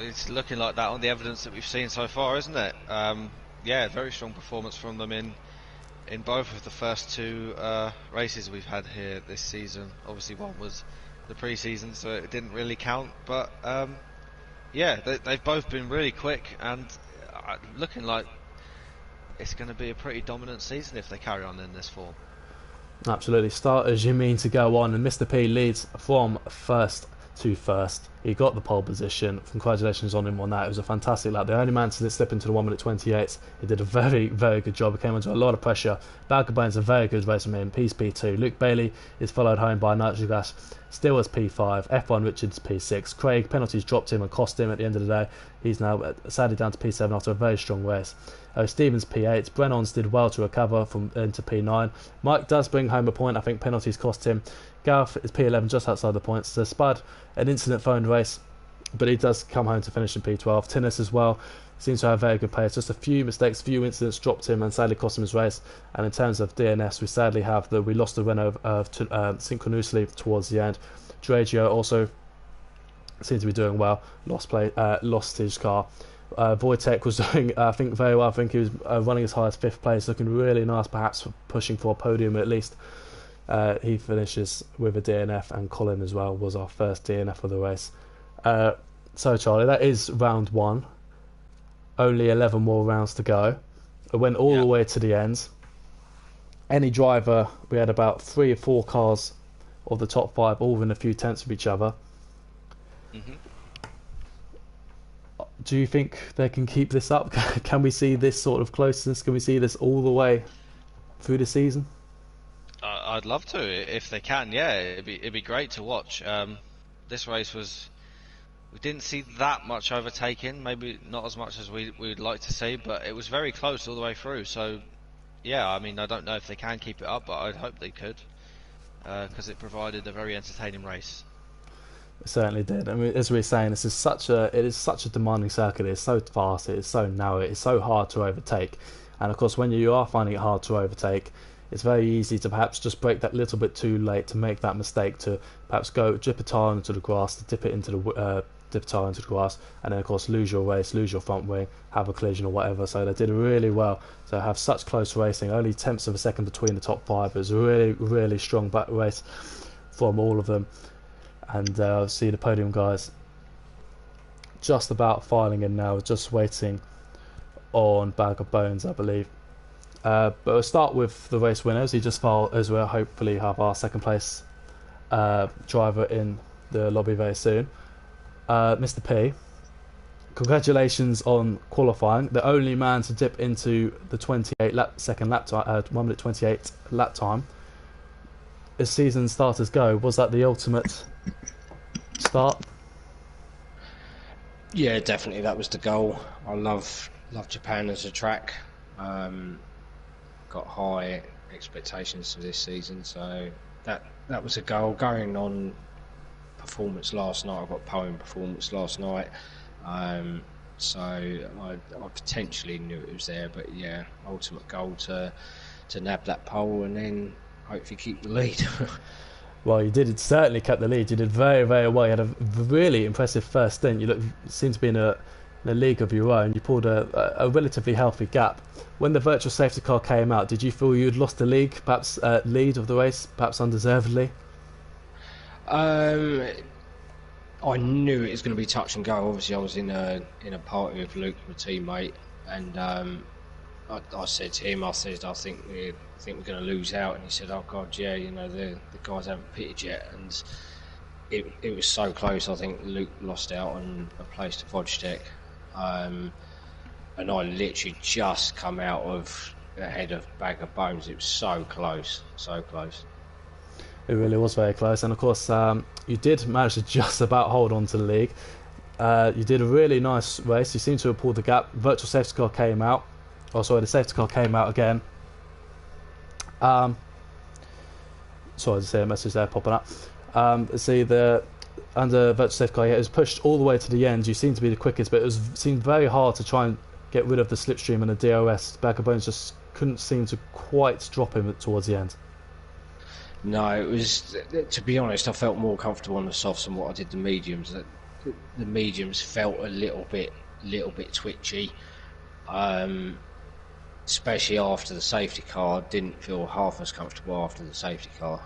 It's looking like that on the evidence that we've seen so far, isn't it? Yeah, very strong performance from them in both of the first 2 races we've had here this season. Obviously, one was the pre-season, so it didn't really count. But yeah, they've both been really quick and looking like it's going to be a pretty dominant season if they carry on in this form. Absolutely. Starters, you mean to go on, and Mr. P leads from first to first. He got the pole position. Congratulations on him on that. It was a fantastic lap. The only man to slip into the 1 minute 28. He did a very, very good job. He came under a lot of pressure. Balcabone's a very good race from him. P's P2. Luke Bailey is followed home by Nitro Gas. Still as P5. F1 Richards P6. Craig, penalties dropped him and cost him at the end of the day. He's now sadly down to P7 after a very strong race. Stevens P8. Brennon's did well to recover from into P9. Mike does bring home a point. I think penalties cost him. Gareth is P11, just outside the points. So Spud, an incident-phoned race, but he does come home to finish in P12. Tinnis as well seems to have very good pace. Just a few mistakes, few incidents dropped him and sadly cost him his race. And in terms of DNS, we sadly have we lost the Renault synchronously towards the end. Dragio also seems to be doing well. Lost his car. Wojtek was doing, I think, very well. I think he was running as high as 5th place, looking really nice, perhaps pushing for a podium at least. He finishes with a DNF, and Colin as well was our first DNF of the race. So Charlie, that is round 1. Only 11 more rounds to go. It went all the way to the end. Any driver, we had about 3 or 4 cars of the top 5 all within a few tenths of each other. Do you think they can keep this up? Can we see this sort of closeness? Can we see this all the way through the season? I'd love to if they can. Yeah, it'd be great to watch. This race we didn't see that much overtaking, maybe not as much as we'd like to see, but it was very close all the way through. So yeah, I mean, I don't know if they can keep it up, but I'd hope they could, because it provided a very entertaining race. It certainly did. I mean, as we were saying, it is such a demanding circuit. It's so fast, it is so narrow, it's so hard to overtake. And of course, when you are finding it hard to overtake, it's very easy to perhaps just break that little bit too late, to make that mistake, to perhaps go dip a tire into the grass, to dip a tire into the grass, and then of course lose your race, lose your front wing, have a collision or whatever. So they did really well to have such close racing, only tenths of a second between the top 5. It was a really, really strong back race from all of them. And see the podium guys just about filing in now, just waiting on Bag of Bones, I believe. But we'll start with the race winners. He just filed as well. Hopefully have our second place driver in the lobby very soon. Mr. P, congratulations on qualifying. The only man to dip into the 1 minute 28 lap time. As season starters go, was that the ultimate start? Yeah, definitely. That was the goal. I love Japan as a track. Got high expectations for this season, so that was a goal. Going on performance last night, I got podium performance last night, so I potentially knew it was there, but yeah, ultimate goal to nab that pole and then hopefully keep the lead. Well, you certainly kept the lead. You did very, very well. You had a really impressive first stint. You seemed to be in a league of your own. You pulled a relatively healthy gap. When the virtual safety car came out, did you feel you'd lost the league, perhaps lead of the race, perhaps undeservedly? I I knew it was going to be touch and go. Obviously, I was in a party with Luke, my teammate, and I said to him, I think we're going to lose out, and he said, "Oh God, yeah, you know the guys haven't pitted yet," and it was so close. I think Luke lost out on a place to Vodstech, and I literally just come out of ahead of Bag of Bones. It was so close, so close. It really was very close, and of course you did manage to just about hold on to the league. You did a really nice race. You seem to have pulled the gap. Virtual safety car came out. Oh, sorry, the safety car came out again. Sorry, I just see a message there popping up. See, under virtual safety car, it was pushed all the way to the end. You seemed to be the quickest, but seemed very hard to try and get rid of the slipstream and the DRS. Bag of Bones just couldn't seem to quite drop him towards the end. No, it was, to be honest, I felt more comfortable on the softs than what I did the mediums. The mediums felt a little bit twitchy, especially after the safety car. Didn't feel half as comfortable after the safety car.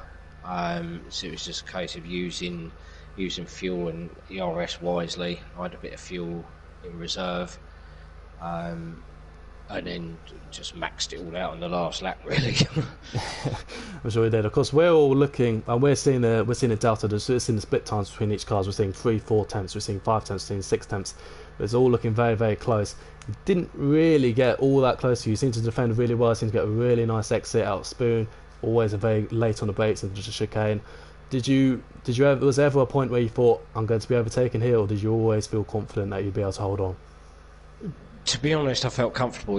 So it was just a case of using fuel and ERS wisely. I had a bit of fuel in reserve, and then just maxed it all out on the last lap, really. I'm sure we did. Of course, we're all looking, and we're seeing a delta. We're seeing the split times between each cars. We're seeing 3-4 tenths. We're seeing 5 tenths. We're seeing 6 tenths. It's all looking very, very close. You didn't really get all that close to you. You seem to defend really well. You seem to get a really nice exit out of Spoon. Always a very late on the brakes and just a chicane. Was there ever a point where you thought, I'm going to be overtaken here, or did you always feel confident that you'd be able to hold on? To be honest, I felt comfortable.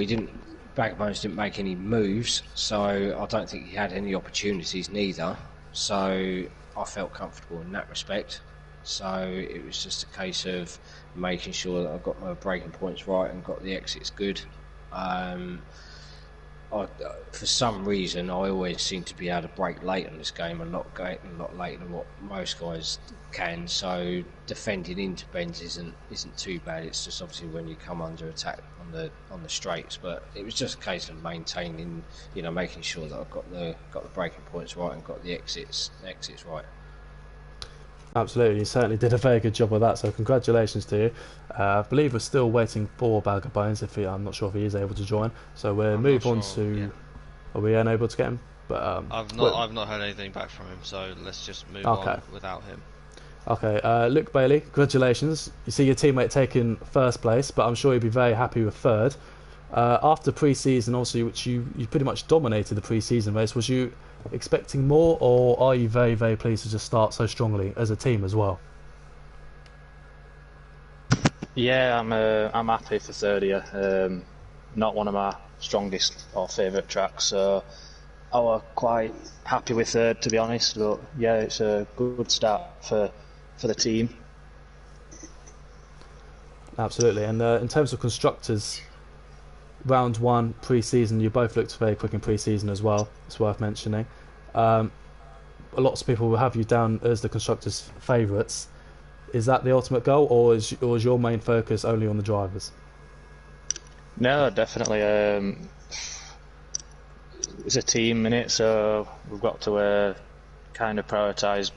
Bag of Bones didn't make any moves, so I don't think he had any opportunities neither. So I felt comfortable in that respect. So it was just a case of making sure that I got my braking points right and got the exits good. For some reason, I always seem to be able to brake late on this game, a lot later than what most guys can. So defending into bends isn't too bad. It's just obviously when you come under attack on the straights. But it was just a case of maintaining, making sure that I've got the braking points right and got the exits right. Absolutely, you certainly did a very good job of that, so congratulations to you. I believe we're still waiting for Bag of Bones. I'm not sure if he is able to join, so we'll move on to... Yeah. Are we unable to get him? But I've not heard anything back from him, so let's just move on without him. Okay, Luke Bailey, congratulations. You see your teammate taking first place, but I'm sure you'll be very happy with third. After pre-season, also, which you pretty much dominated the pre-season race, was you expecting more, or are you very, very pleased to just start so strongly as a team as well? Yeah, I'm happy for third here. Not one of my strongest or favourite tracks, so I was quite happy with third, to be honest. But yeah, it's a good start for the team. Absolutely, and in terms of constructors, round one pre-season, you both looked very quick in pre-season as well. It's worth mentioning. Lots of people will have you down as the constructors' favourites. Is that the ultimate goal, or is your main focus only on the drivers? No, definitely. It's a team in it, so we've got to kind of prioritise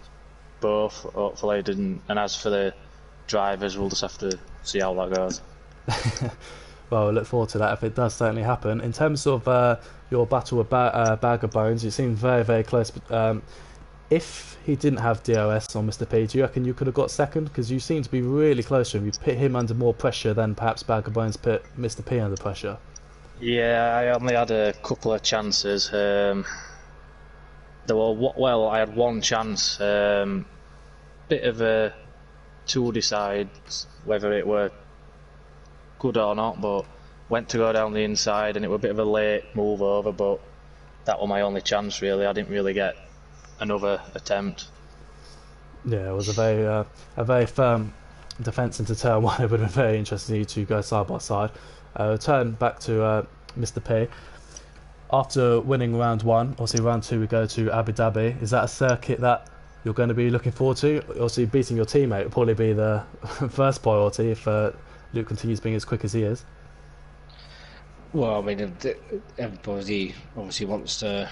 both, hopefully. And as for the drivers, we'll just have to see how that goes. Well, I look forward to that if it does certainly happen. In terms of your battle with Bag of Bones, you seemed very, very close. But, if he didn't have DRS on Mr. P, do you reckon you could have got second? Because you seem to be really close to him. You put him under more pressure than perhaps Bag of Bones put Mr. P under pressure. Yeah, I only had a couple of chances. I had one chance. Bit of a to decide whether it were good or not, but went to go down the inside and it was a bit of a late move over, but that was my only chance really. I didn't really get another attempt. Yeah, it was a very firm defence into turn one. It would have been very interesting you two go side by side. Turn back to Mr. P. After winning round one, obviously round two we go to Abu Dhabi. Is that a circuit that you're going to be looking forward to? Obviously beating your teammate will probably be the first priority if Luke continues being as quick as he is. Well, I mean, everybody obviously wants to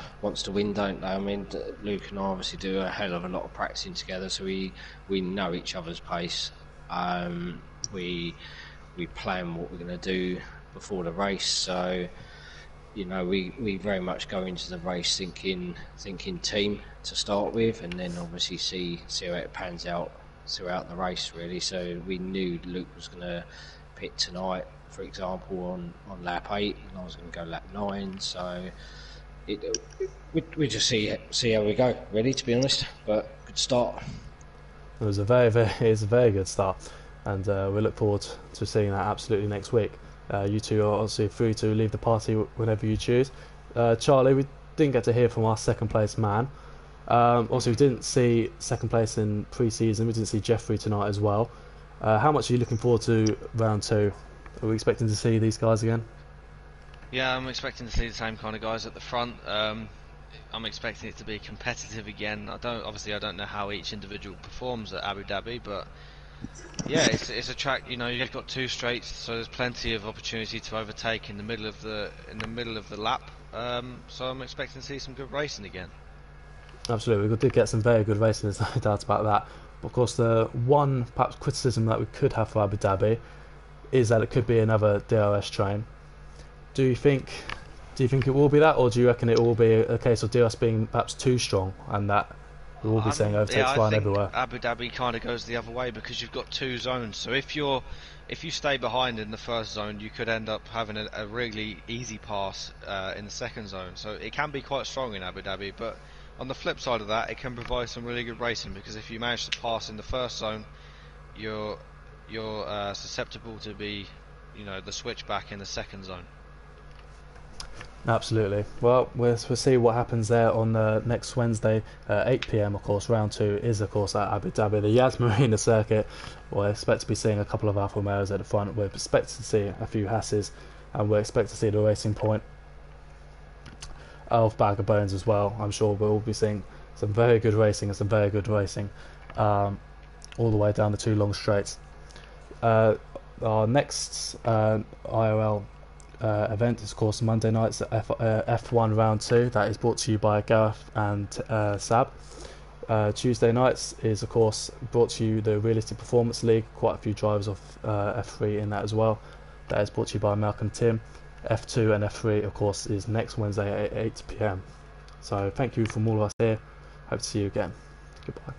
win, don't they? I mean, Luke and I obviously do a hell of a lot of practicing together, so we know each other's pace. We plan what we're going to do before the race, so you know we very much go into the race thinking team to start with, and then obviously see how it pans out throughout the race, really. So we knew Luke was going to pit tonight, for example, on lap 8, and I was going to go lap 9. So we just see how we go, really, to be honest. But good start. It was a very good start, and we look forward to seeing that absolutely next week. You two are obviously free to leave the party whenever you choose. Charlie, we didn't get to hear from our second place man. Also, we didn't see second place in pre-season. We didn't see Jeffrey tonight as well. How much are you looking forward to round 2? Are we expecting to see these guys again? Yeah, I'm expecting to see the same kind of guys at the front. I'm expecting it to be competitive again. I don't know how each individual performs at Abu Dhabi, but yeah, it's a track. You know, you've got 2 straights, so there's plenty of opportunity to overtake in the middle of the lap. So I'm expecting to see some good racing again. Absolutely, we did get some very good racing. There's no doubt about that. But of course, the one perhaps criticism that we could have for Abu Dhabi is that it could be another DRS train. Do you think it will be that, or do you reckon it will be a case of DRS being perhaps too strong and that we will be seeing overtakes flying everywhere? Abu Dhabi kind of goes the other way because you've got 2 zones. So if you stay behind in the first zone, you could end up having a really easy pass in the second zone. So it can be quite strong in Abu Dhabi, but on the flip side of that, it can provide some really good racing because if you manage to pass in the first zone, you're susceptible to be, you know, the switchback in the second zone. Absolutely. Well, we'll see what happens there on next Wednesday, 8 PM. Of course, round 2 is of course at Abu Dhabi, the Yas Marina circuit. We'll expect to be seeing a couple of Alfa Romeos at the front. We're expected to see a few Hasses, and we'll expect to see the Racing Point of Bag of Bones as well. I'm sure we'll be seeing some very good racing all the way down the 2 long straights. Our next IRL event is of course Monday nights at F1 round 2. That is brought to you by Gareth and Sab. Tuesday nights is of course brought to you the Realistic Performance League. Quite a few drivers of F3 in that as well. That is brought to you by Malc and Tim. F2 and F3 of course is next Wednesday at 8 PM. So thank you from all of us here. Hope to see you again. Goodbye.